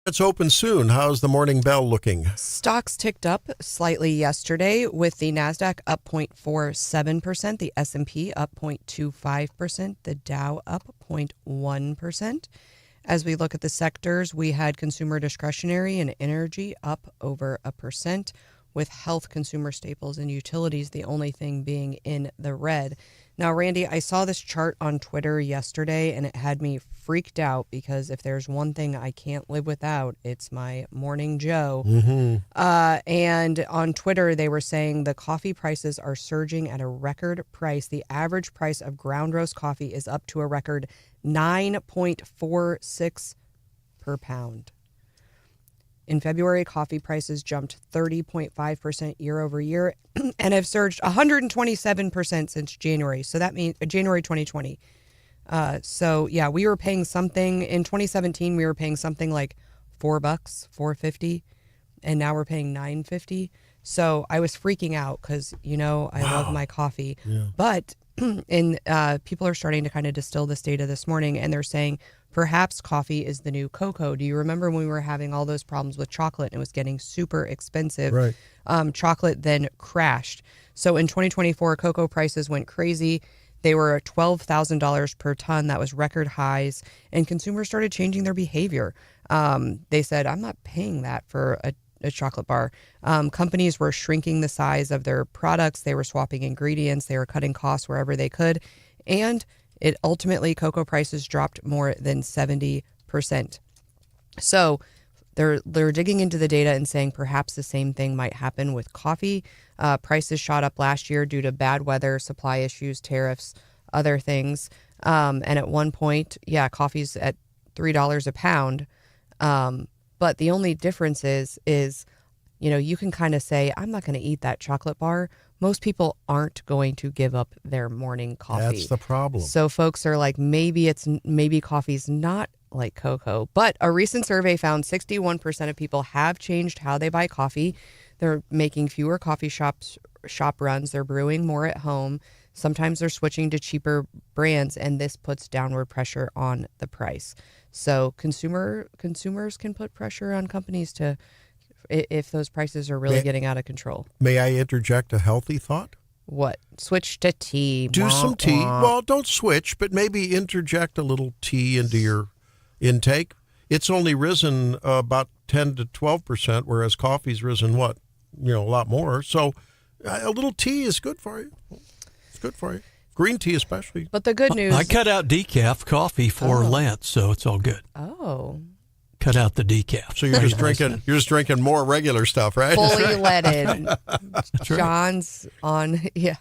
It's open soon. How's the morning bell looking? Stocks ticked up slightly yesterday, with the Nasdaq up 0.47%, the S&P up 0.25%, the Dow up 0.1%. As we look at the sectors, we had consumer discretionary and energy up over 1%, with health, consumer staples, and utilities the only thing being in the red. Now, Randy, I saw this chart on Twitter yesterday, and it had me freaked out because if there's one thing I can't live without, it's my Morning Joe. And on Twitter, they were saying the coffee prices are surging at a record price. The average price of ground roast coffee is up to a record $9.46 per pound. In February, coffee prices jumped 30.5% year over year and have surged 127% since January. So that means January 2020. So yeah, we were paying something in 2017. We were paying something like $4, $4.50, and now we're paying $9.50. So I was freaking out because I love my coffee, but people are starting to kind of distill this data this morning, and they're saying perhaps coffee is the new cocoa. Do you remember when we were having all those problems with chocolate and it was getting super expensive? Right. Chocolate then crashed. So in 2024, cocoa prices went crazy. They were $12,000 per ton. That was record highs. And consumers started changing their behavior. They said, I'm not paying that for a chocolate bar. Companies were shrinking the size of their products. They were swapping ingredients. They were cutting costs wherever they could. And it ultimately, cocoa prices dropped more than 70%. So they're digging into the data and saying perhaps the same thing might happen with coffee. Prices shot up last year due to bad weather, supply issues, tariffs, other things. And at one point, coffee's at $3 a pound. But the only difference is you can kind of say, I'm not going to eat that chocolate bar. Most people aren't going to give up their morning coffee. That's the problem. So folks are like, maybe coffee's not like cocoa. But a recent survey found 61% of people have changed how they buy coffee. They're making fewer coffee shop runs. They're brewing more at home. Sometimes they're switching to cheaper brands, and this puts downward pressure on the price. So consumers can put pressure on companies to, if those prices are really getting out of control. May I interject a healthy thought? What? Switch to tea. Do some tea. Well, don't switch, but maybe interject a little tea into your intake. It's only risen about 10 to 12%, whereas coffee's risen, a lot more. So a little tea is good for you. It's good for you. Green tea especially. But the good news... I cut out decaf coffee for Lent, so it's all good. Oh. Cut out the decaf. So you're just drinking more regular stuff, right? Fully leaded. John's on, You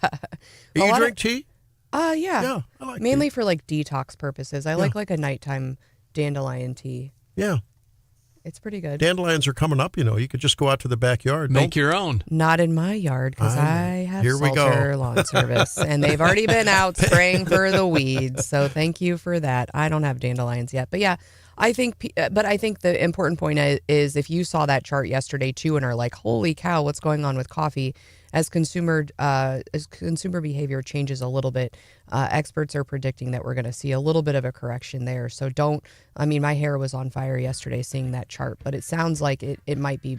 drink tea? Yeah. Yeah, I like mainly tea. for detox purposes. I like a nighttime dandelion tea. Yeah. It's pretty good. Dandelions are coming up, You could just go out to the backyard. Make your own. Not in my yard because I have Here we go. Salter lawn service. And they've already been out spraying for the weeds. So thank you for that. I don't have dandelions yet. But yeah, I think the important point is if you saw that chart yesterday too and are like, holy cow, what's going on with coffee? As consumer behavior changes a little bit, experts are predicting that we're going to see a little bit of a correction there. So my hair was on fire yesterday seeing that chart, but it sounds like it might be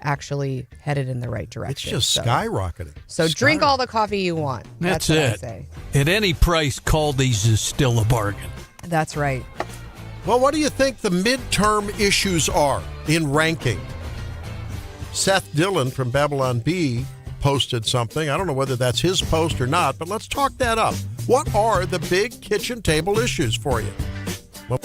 actually headed in the right direction. It's just skyrocketing. So drink all the coffee you want. That's what it. I say. At any price, Caldi's is still a bargain. That's right. Well, what do you think the midterm issues are in ranking? Seth Dillon from Babylon Bee posted something. I don't know whether that's his post or not, but let's talk that up. What are the big kitchen table issues for you? Well,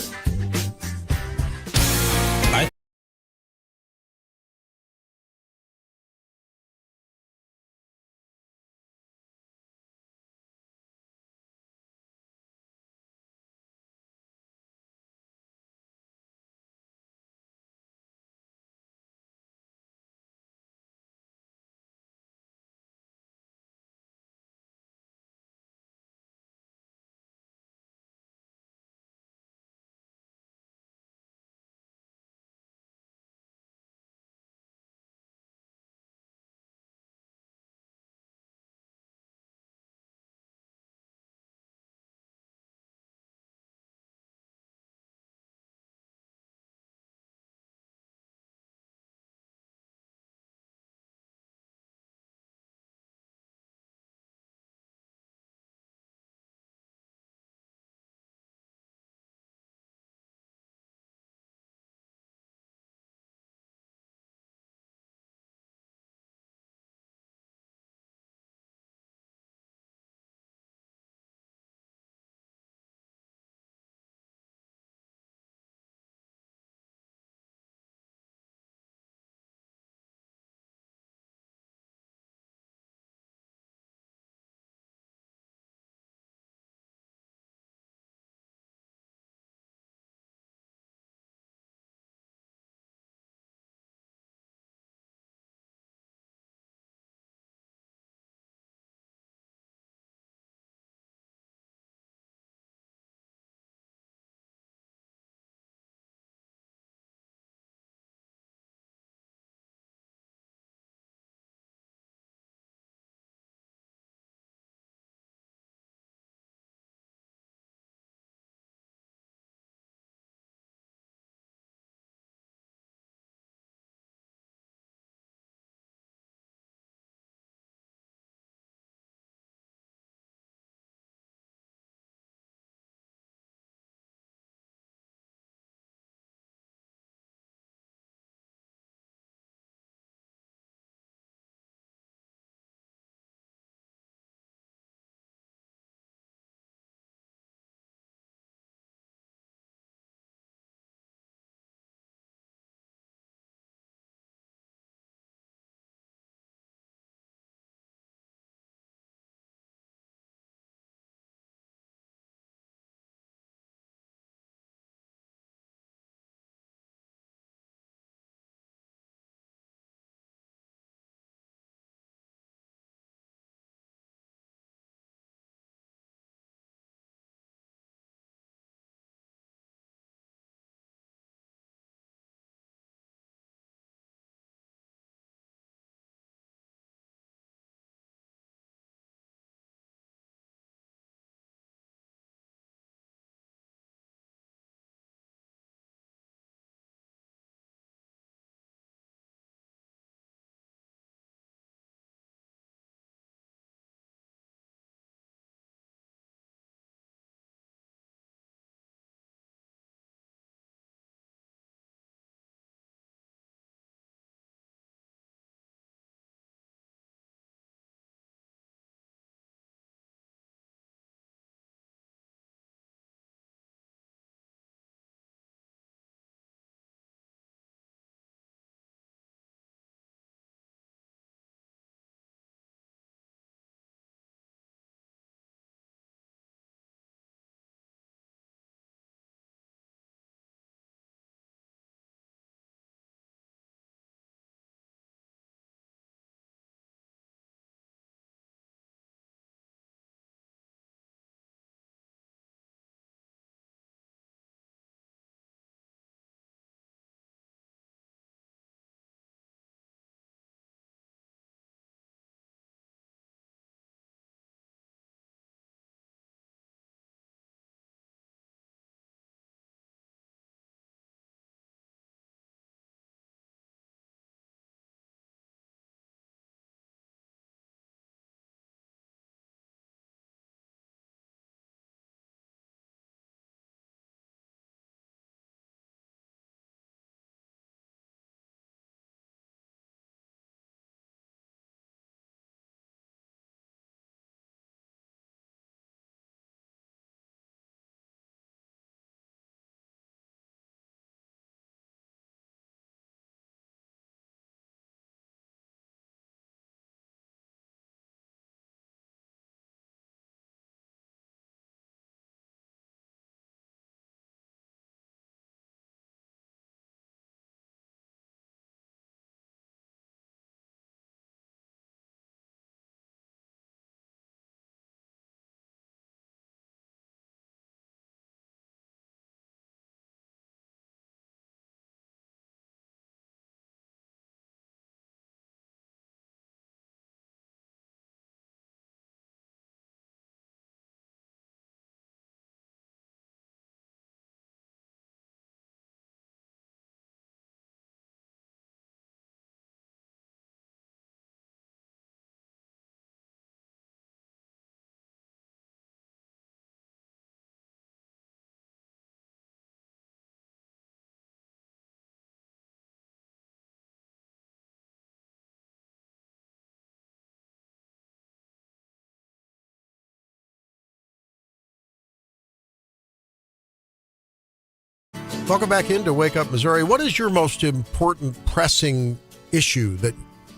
Welcome back into Wake Up Missouri. What is your most important pressing issue that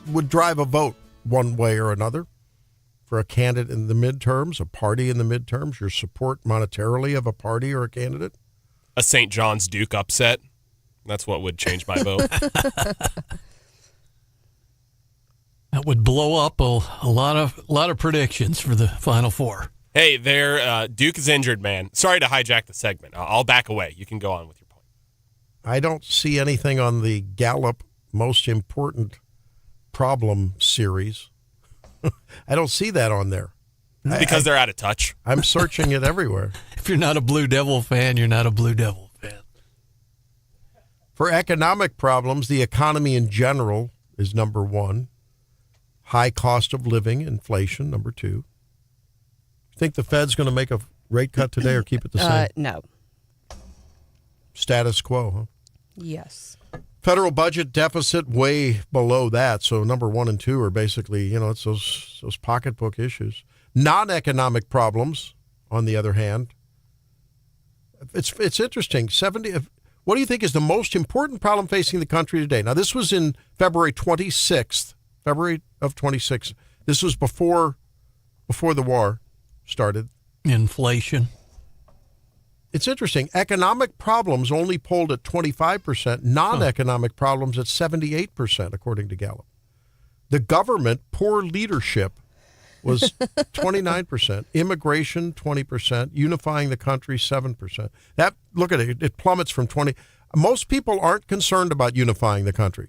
would drive a vote one way or another for a candidate in the midterms, a party in the midterms, your support monetarily of a party or a candidate? A St. John's Duke upset. That's what would change my vote. That would blow up a lot of predictions for the Final Four. Hey, Duke is injured, man. Sorry to hijack the segment. I'll back away. You can go on with your point. I don't see anything on the Gallup most important problem series. I don't see that on there. Because they're out of touch. I'm searching it everywhere. If you're not a Blue Devil fan, you're not a Blue Devil fan. For economic problems, the economy in general is number one. High cost of living, inflation, number two. Think the Fed's going to make a rate cut today or keep it the same? No. Status quo, huh? Yes. Federal budget deficit way below that. So number 1 and 2 are basically, it's those pocketbook issues. Non-economic problems, on the other hand. It's interesting. What do you think is the most important problem facing the country today? Now, this was in February 26th. February of 26th. This was before the war started. Inflation. It's interesting. Economic problems only polled at 25%. Non-economic problems at 78%, according to Gallup. The government, poor leadership, was 29%. Immigration, 20%. Unifying the country, 7%. Look at it. It plummets from 20. Most people aren't concerned about unifying the country,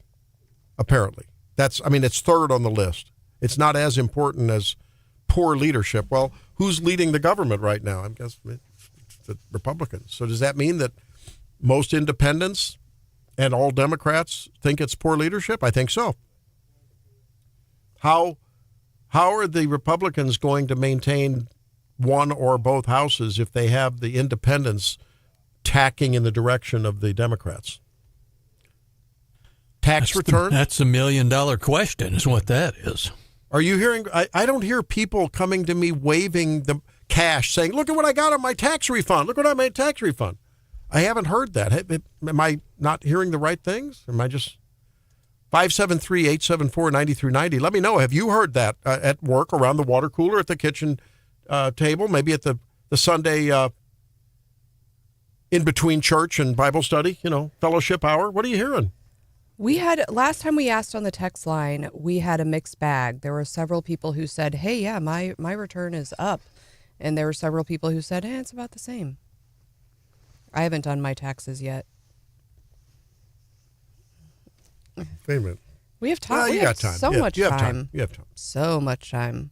apparently. It's third on the list. It's not as important as poor leadership. Well, who's leading the government right now? I guess it's the Republicans. So does that mean that most independents and all Democrats think it's poor leadership? I think so. How are the Republicans going to maintain one or both houses if they have the independents tacking in the direction of the Democrats? Tax return? That's $1 million question is what that is. Are you hearing? I don't hear people coming to me waving the cash saying, look at what I got on my tax refund. Look what I made tax refund. I haven't heard that. Am I not hearing the right things? Am I just 573-874-9390? Let me know. Have you heard that at work, around the water cooler, at the kitchen table, maybe at the Sunday in between church and Bible study, fellowship hour? What are you hearing? Last time we asked on the text line, we had a mixed bag. There were several people who said, hey, yeah, my return is up. And there were several people who said, it's about the same. I haven't done my taxes yet. Wait a minute. We have time. You got time. So much time. You have time. So much time.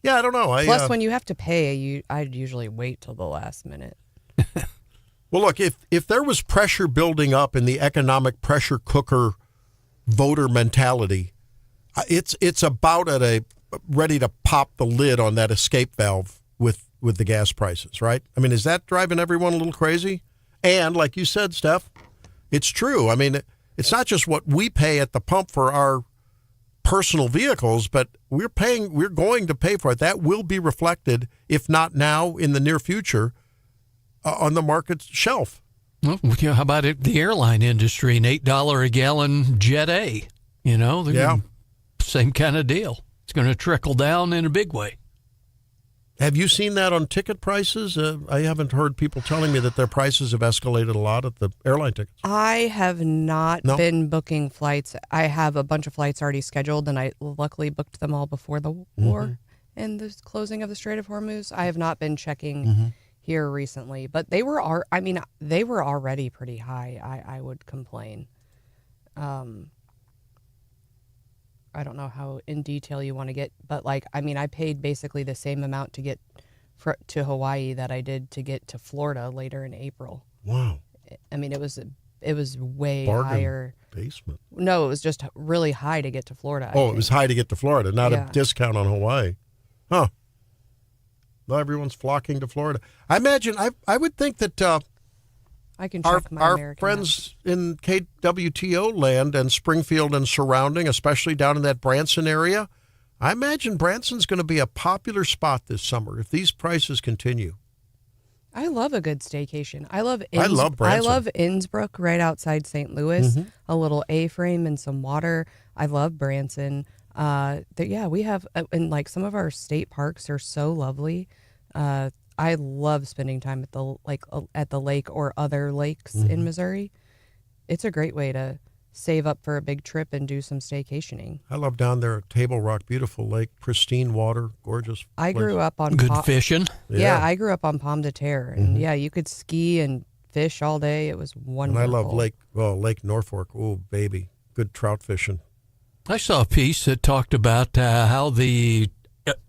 Yeah, I don't know. Plus, when you have to pay, I'd usually wait till the last minute. Well, look, if there was pressure building up in the economic pressure cooker voter mentality, it's about ready to pop the lid on that escape valve with the gas prices, right? Is that driving everyone a little crazy? And like you said, Steph, it's true. It's not just what we pay at the pump for our personal vehicles, but we're going to pay for it. That will be reflected, if not now, in the near future, on the market shelf. Well, how about the airline industry, an $8 a gallon Jet A? Same kind of deal. It's going to trickle down in a big way. Have you seen that on ticket prices? I haven't heard people telling me that their prices have escalated a lot at the airline tickets. I have not been booking flights. I have a bunch of flights already scheduled, and I luckily booked them all before the war and the closing of the Strait of Hormuz. I have not been checking here recently, but they were already pretty high. I would complain. I don't know how in detail you want to get, but I paid basically the same amount to get to Hawaii that I did to get to Florida later in April. Wow. It was way Bargain higher. Basement. No, it was just really high to get to Florida. It was high to get to Florida, not a discount on Hawaii. Huh. Well, everyone's flocking to Florida. I imagine, I would think that I can check our friends in KWTO land and Springfield and surrounding, especially down in that Branson area, I imagine Branson's going to be a popular spot this summer if these prices continue. I love a good staycation. I love Branson. I love Innsbruck right outside St. Louis. Mhm. A little A-frame and some water. I love Branson. We have and like some of our state parks are so lovely. I love spending time at the lake or other lakes in Missouri. It's a great way to save up for a big trip and do some staycationing. I love down there at Table Rock, beautiful lake, pristine water, gorgeous. I grew up on good fishing. Yeah, I grew up on Pomme de Terre, and you could ski and fish all day. It was wonderful. And I love Lake Norfolk. Oh, baby, good trout fishing. I saw a piece that talked about how the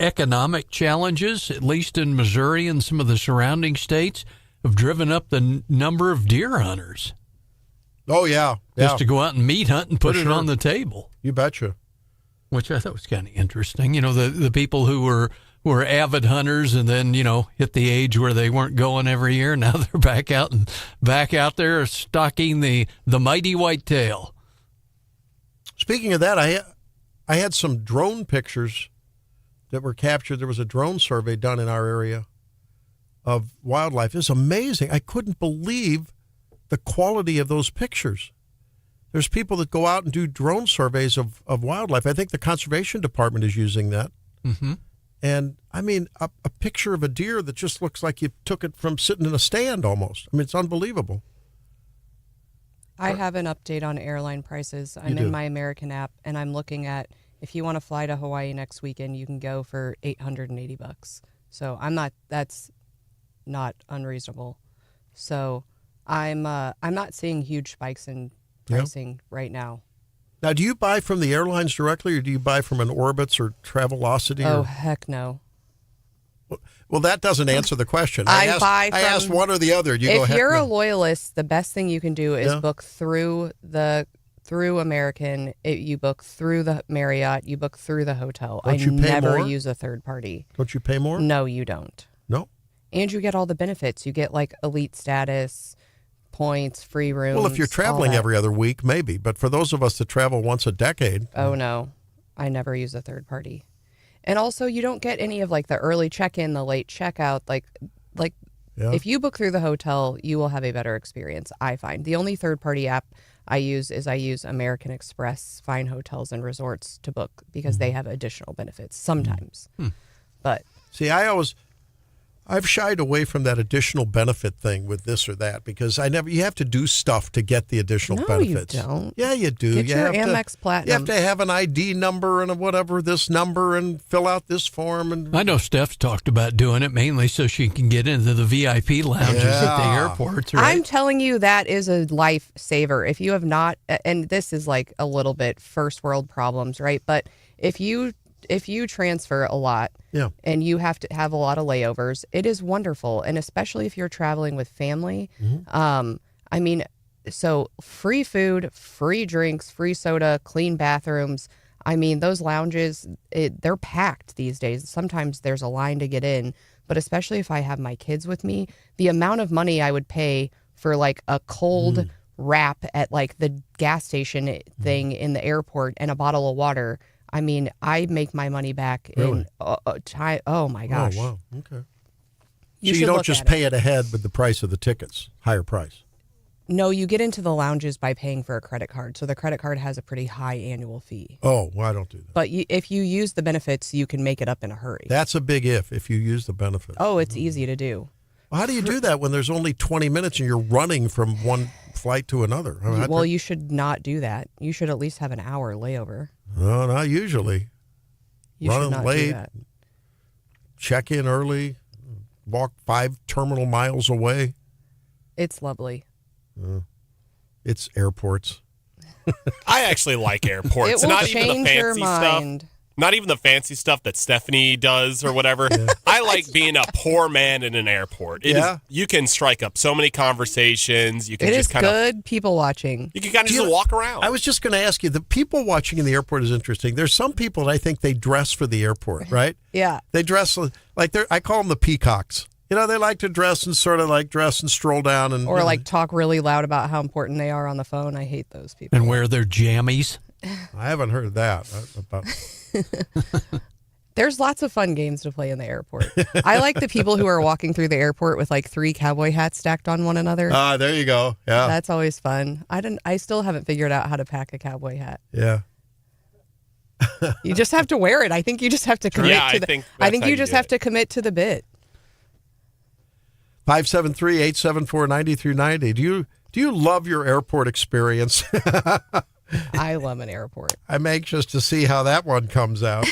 economic challenges, at least in Missouri and some of the surrounding states, have driven up the number of deer hunters. Oh, yeah. Just to go out and meat hunt and put For it sure. on the table. You betcha. Which I thought was kind of interesting. You know, the people who were avid hunters and then, hit the age where they weren't going every year. Now they're back out there stalking the mighty whitetail. Speaking of that, I had some drone pictures that were captured. There was a drone survey done in our area of wildlife. It's amazing. I couldn't believe the quality of those pictures. There's people that go out and do drone surveys of wildlife. I think the Conservation Department is using that. Mm-hmm. And, I mean, a picture of a deer that just looks like you took it from sitting in a stand almost. I mean, it's unbelievable. I have an update on airline prices. I'm in my American app, and I'm looking at if you want to fly to Hawaii next weekend, you can go for $880. So that's not unreasonable. So I'm not seeing huge spikes in pricing right now. Now, do you buy from the airlines directly, or do you buy from an Orbitz or Travelocity? Oh, heck no. Well, that doesn't answer the question. I asked one or the other. If you're a loyalist, the best thing you can do is book through American. You book through the Marriott. You book through the hotel. Don't you pay never more? use a third party. Don't you pay more? No, you don't. No. And you get all the benefits. You get like elite status, points, free rooms. Well, if you're traveling every other week, maybe. But for those of us that travel once a decade. Oh, no. I never use a third party. And also, you don't get any of like the early check-in, the late checkout. If you book through the hotel, you will have a better experience, I find. The only third-party app I use American Express, Fine Hotels and Resorts to book because they have additional benefits sometimes. But see, I've shied away from that additional benefit thing with this or that because you have to do stuff to get the additional benefits. No, you don't. Yeah, you do. Get your Amex Platinum. You have to have an ID number and this number and fill out this form. And I know Steph's talked about doing it mainly so she can get into the VIP lounges at the airports. Right? I'm telling you, that is a lifesaver. If you have not, and this is like a little bit first world problems, right? But if you transfer a lot and you have to have a lot of layovers, it is wonderful. And especially if you're traveling with family. I mean, so free food, free drinks, free soda, clean bathrooms. I mean, those lounges, they're packed these days. Sometimes there's a line to get in. But especially if I have my kids with me, the amount of money I would pay for like a cold wrap at like the gas station thing in the airport and a bottle of water. I mean, I make my money back in time. Oh, my gosh. Oh, wow. Okay. So you don't just pay it ahead with the price of the tickets, higher price? No, you get into the lounges by paying for a credit card. So the credit card has a pretty high annual fee. Oh, well, I don't do that. But if you use the benefits, you can make it up in a hurry. That's a big if you use the benefits. Oh, it's easy to do. Well, how do you do that when there's only 20 minutes and you're running from one flight to another? Well, you should not do that. You should at least have an hour layover. No, not usually. You should not late, do that. Check in early, walk 5 terminal miles away. It's lovely. It's airports. I actually like airports. It will Not change even the your fancy mind. stuff. Not even the fancy stuff that Stephanie does or whatever. I like being a poor man in an airport. You can strike up so many conversations. You can It just is kind of good people watching. You can kind of just walk around. I was just going to ask you, the people watching in the airport is interesting. There's some people that I think they dress for the airport, right? Yeah. They dress like I call them the peacocks. You know, they like to dress and sort of like dress and stroll down and Or like talk really loud about how important they are on the phone. I hate those people. And wear their jammies. I haven't heard that. There's lots of fun games to play in the airport. I like the people who are walking through the airport with like 3 cowboy hats stacked on one another. There you go. Yeah. That's always fun. I still haven't figured out how to pack a cowboy hat. Yeah. You just have to wear it. I think you just have to commit to the I think you just have to commit to the bit. 573-874-9390. Do you love your airport experience? I love an airport. I'm anxious to see how that one comes out.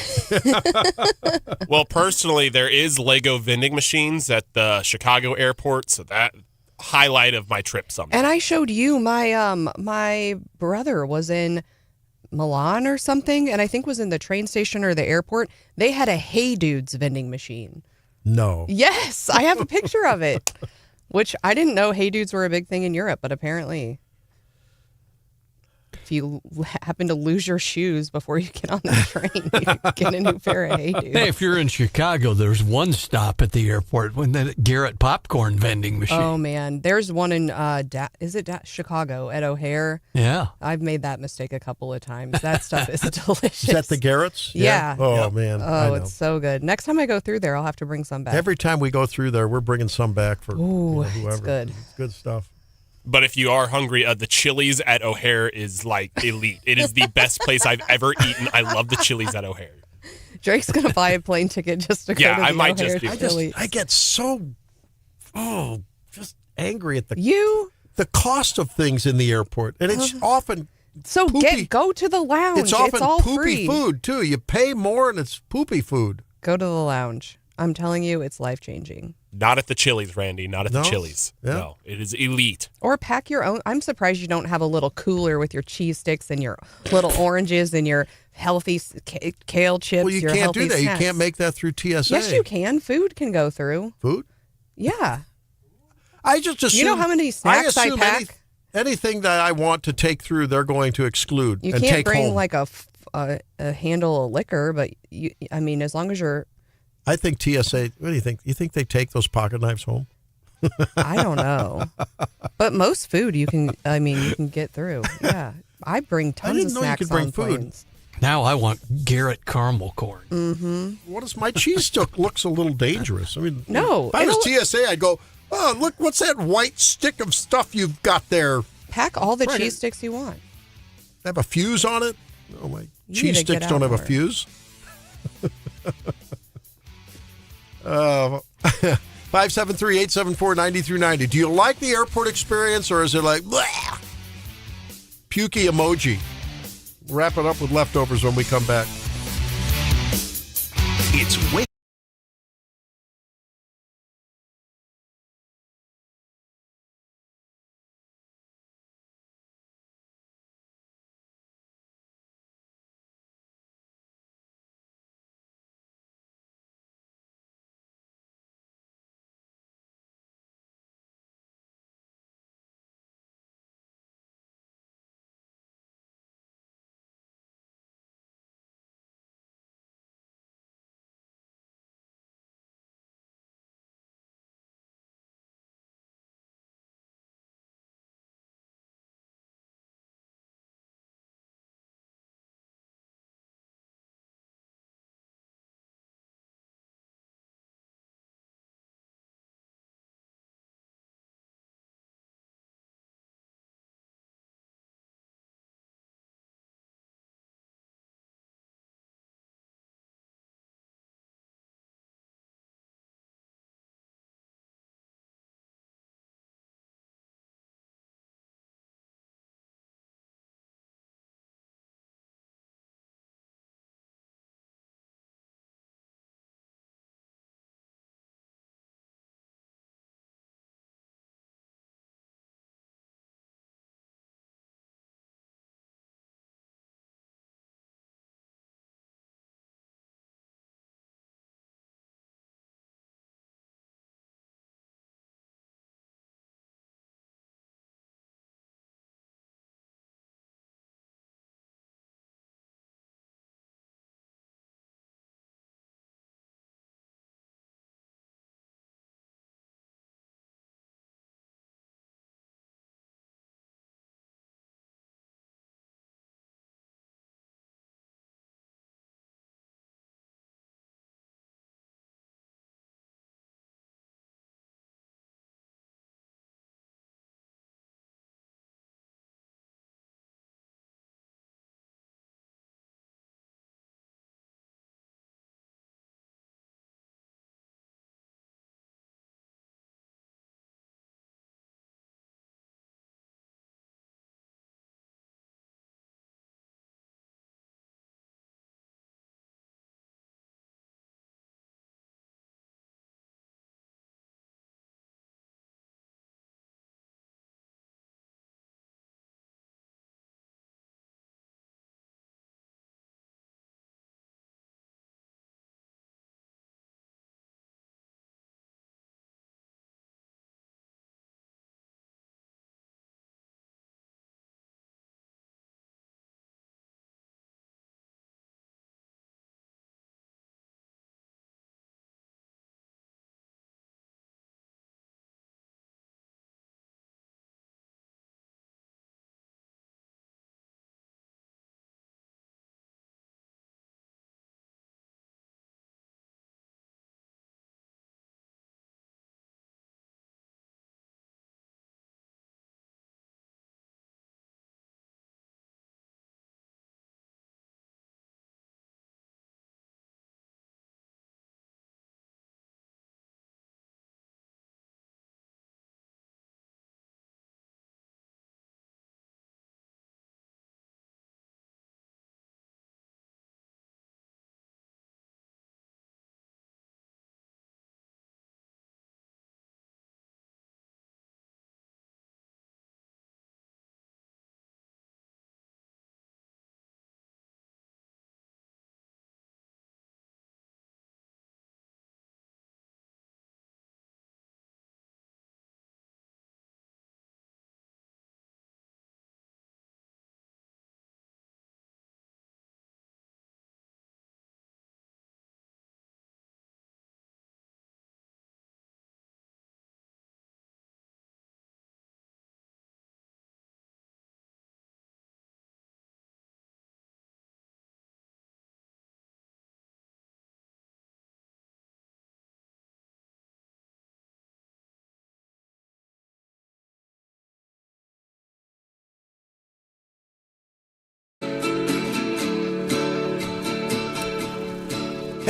Well, personally, there is Lego vending machines at the Chicago airport, so that highlight of my trip someday. And I showed you my brother was in Milan or something, and I think was in the train station or the airport. They had a Hey Dudes vending machine. No. Yes, I have a picture of it, which I didn't know Hey Dudes were a big thing in Europe, but apparently. If you happen to lose your shoes before you get on the train, you get a new pair of Hey Dudes. Hey, if you're in Chicago, there's one stop at the airport when the Garrett popcorn vending machine. Oh man, there's one in Chicago at O'Hare. Yeah, I've made that mistake a couple of times. That stuff is delicious. Is that the Garrett's? Yeah. Oh man. Oh, it's so good. Next time I go through there, I'll have to bring some back. Every time we go through there, we're bringing some back for whoever. It's good. It's good stuff. But if you are hungry, the Chili's at O'Hare is like elite. It is the best place I've ever eaten. I love the Chili's at O'Hare. Drake's going to buy a plane ticket just to go to the I might O'Hare just Chili's. I get so just angry at the cost of things in the airport, and it's often go to the lounge. It's often all poopy free. food too. You pay more, and it's poopy food. Go to the lounge. I'm telling you, it's life-changing. Not at the Chili's, Randy. Not at the Chili's. Yeah. No, it is elite. Or pack your own. I'm surprised you don't have a little cooler with your cheese sticks and your little oranges and your healthy kale chips. Well, you your can't do that. snacks. You can't make that through TSA. Yes, you can. Food can go through. Food? Yeah. I just assume. You know how many snacks I pack? Anything that I want to take through, they're going to exclude You and can't take bring home. like a handle of liquor, but as long as you're. I think TSA. What do you think? You think they take those pocket knives home? I don't know, but most food you can. You can get through. Yeah, I bring tons of snacks on planes. Now I want Garrett caramel corn. Mm-hmm. What is my cheese stick? Looks a little dangerous. I mean, no. If I was TSA, I'd go. Oh, look! What's that white stick of stuff you've got there? Pack all the cheese sticks you want. Have a fuse on it? Oh my! You Cheese need to sticks get don't out have a more. fuse. 573-874-9390. Do you like the airport experience, or is it like bleh? Pukey emoji? Wrap it up with leftovers when we come back. It's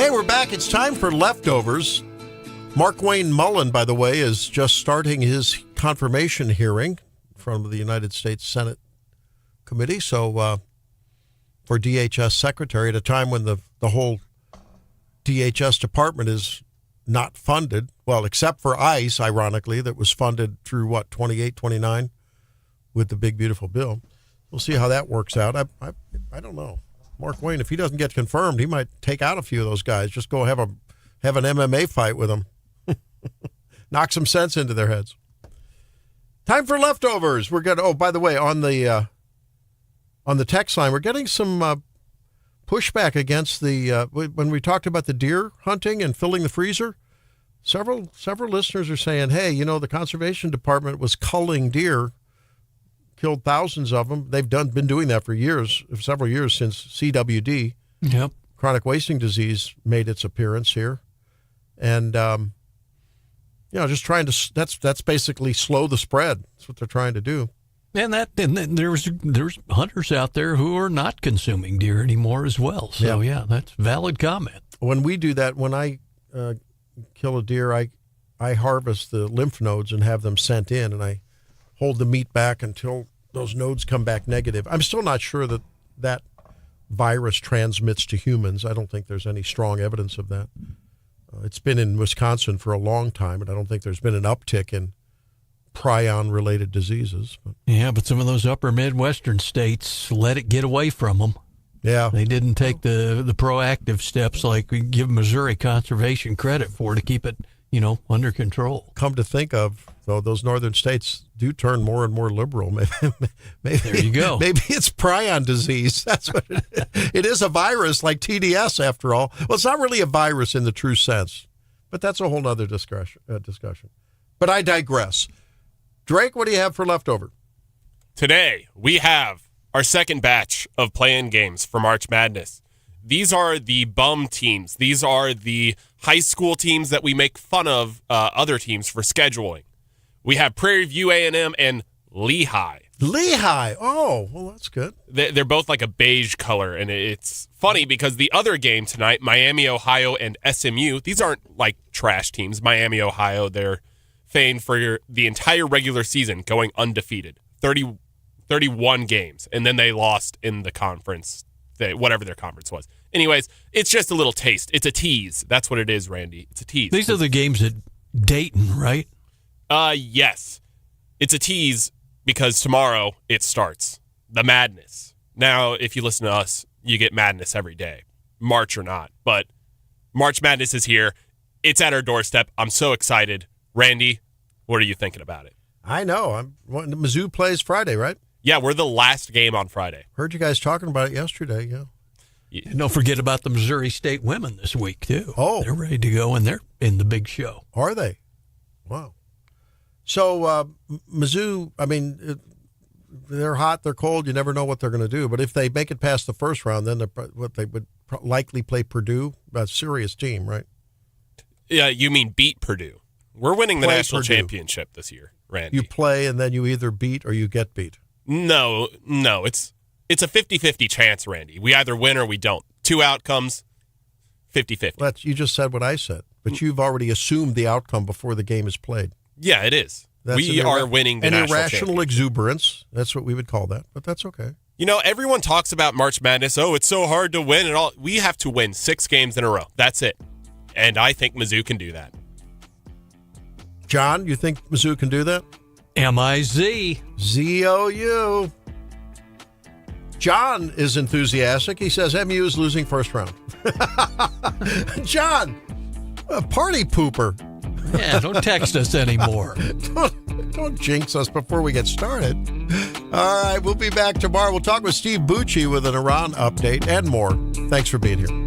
Hey, we're back. It's time for Leftovers. Markwayne Mullin, by the way, is just starting his confirmation hearing from the United States Senate Committee. So for DHS Secretary, at a time when the whole DHS department is not funded, well, except for ICE, ironically, that was funded through, 28, 29 with the big, beautiful bill. We'll see how that works out. I don't know. Markwayne, if he doesn't get confirmed, he might take out a few of those guys. Just go have an MMA fight with them. Knock some sense into their heads. Time for Leftovers. We're going to, oh, by the way, on the text line, we're getting some pushback against the, when we talked about the deer hunting and filling the freezer, several listeners are saying, hey, the Conservation Department was culling deer, killed thousands of them. They've been doing that for several years since CWD, chronic wasting disease, made its appearance here. And, just trying to, that's basically slow the spread. That's what they're trying to do. And there's hunters out there who are not consuming deer anymore as well. So, yeah that's valid comment. When we do that, when I kill a deer, I harvest the lymph nodes and have them sent in, and I hold the meat back until those nodes come back negative. I'm still not sure that virus transmits to humans. I don't think there's any strong evidence of that. It's been in Wisconsin for a long time, and I don't think there's been an uptick in prion-related diseases. But some of those upper Midwestern states let it get away from them. Yeah. They didn't take the proactive steps like we give Missouri Conservation credit for to keep it, under control. Come to think of, though, those northern states do turn more and more liberal. Maybe there you go. Maybe it's prion disease. That's what it is. It is a virus like TDS, after all. Well, it's not really a virus in the true sense, but that's a whole other discussion. But I digress. Drake, what do you have for Leftover? Today, we have our second batch of play-in games for March Madness. These are the bum teams. These are the high school teams that we make fun of other teams for scheduling. We have Prairie View A&M and Lehigh. Lehigh. Oh, well, that's good. They're both like a beige color, and it's funny because the other game tonight, Miami, Ohio, and SMU, these aren't like trash teams. Miami, Ohio, they're famed for the entire regular season going undefeated, 31 games, and then they lost in the conference, whatever their conference was. Anyways, it's just a little taste. It's a tease. That's what it is, Randy. It's a tease. These are the games at Dayton, right? Yes. It's a tease because tomorrow it starts. The madness. Now, if you listen to us, you get madness every day, March or not. But March Madness is here. It's at our doorstep. I'm so excited. Randy, what are you thinking about it? I know. Mizzou plays Friday, right? Yeah, we're the last game on Friday. Heard you guys talking about it yesterday, yeah. And don't forget about the Missouri State women this week, too. Oh. They're ready to go, and they're in the big show. Are they? Wow. So, Mizzou, they're hot, they're cold, you never know what they're going to do. But if they make it past the first round, then they would likely play Purdue, a serious team, right? Yeah, you mean beat Purdue. We're winning the national championship this year, Randy. You play, and then you either beat or you get beat. No, it's a 50-50 chance, Randy. We either win or we don't. Two outcomes, 50-50. You just said what I said, but you've already assumed the outcome before the game is played. Yeah, it is. We are winning the national championship. An irrational exuberance, that's what we would call that, but that's okay. Everyone talks about March Madness. Oh, it's so hard to win and all. We have to win 6 games in a row. That's it. And I think Mizzou can do that. John, you think Mizzou can do that? M-I-Z. Z-O-U. John is enthusiastic. He says MU is losing first round. John, a party pooper. Yeah, don't text us anymore. Don't jinx us before we get started. All right, we'll be back tomorrow. We'll talk with Steve Bucci with an Iran update and more. Thanks for being here.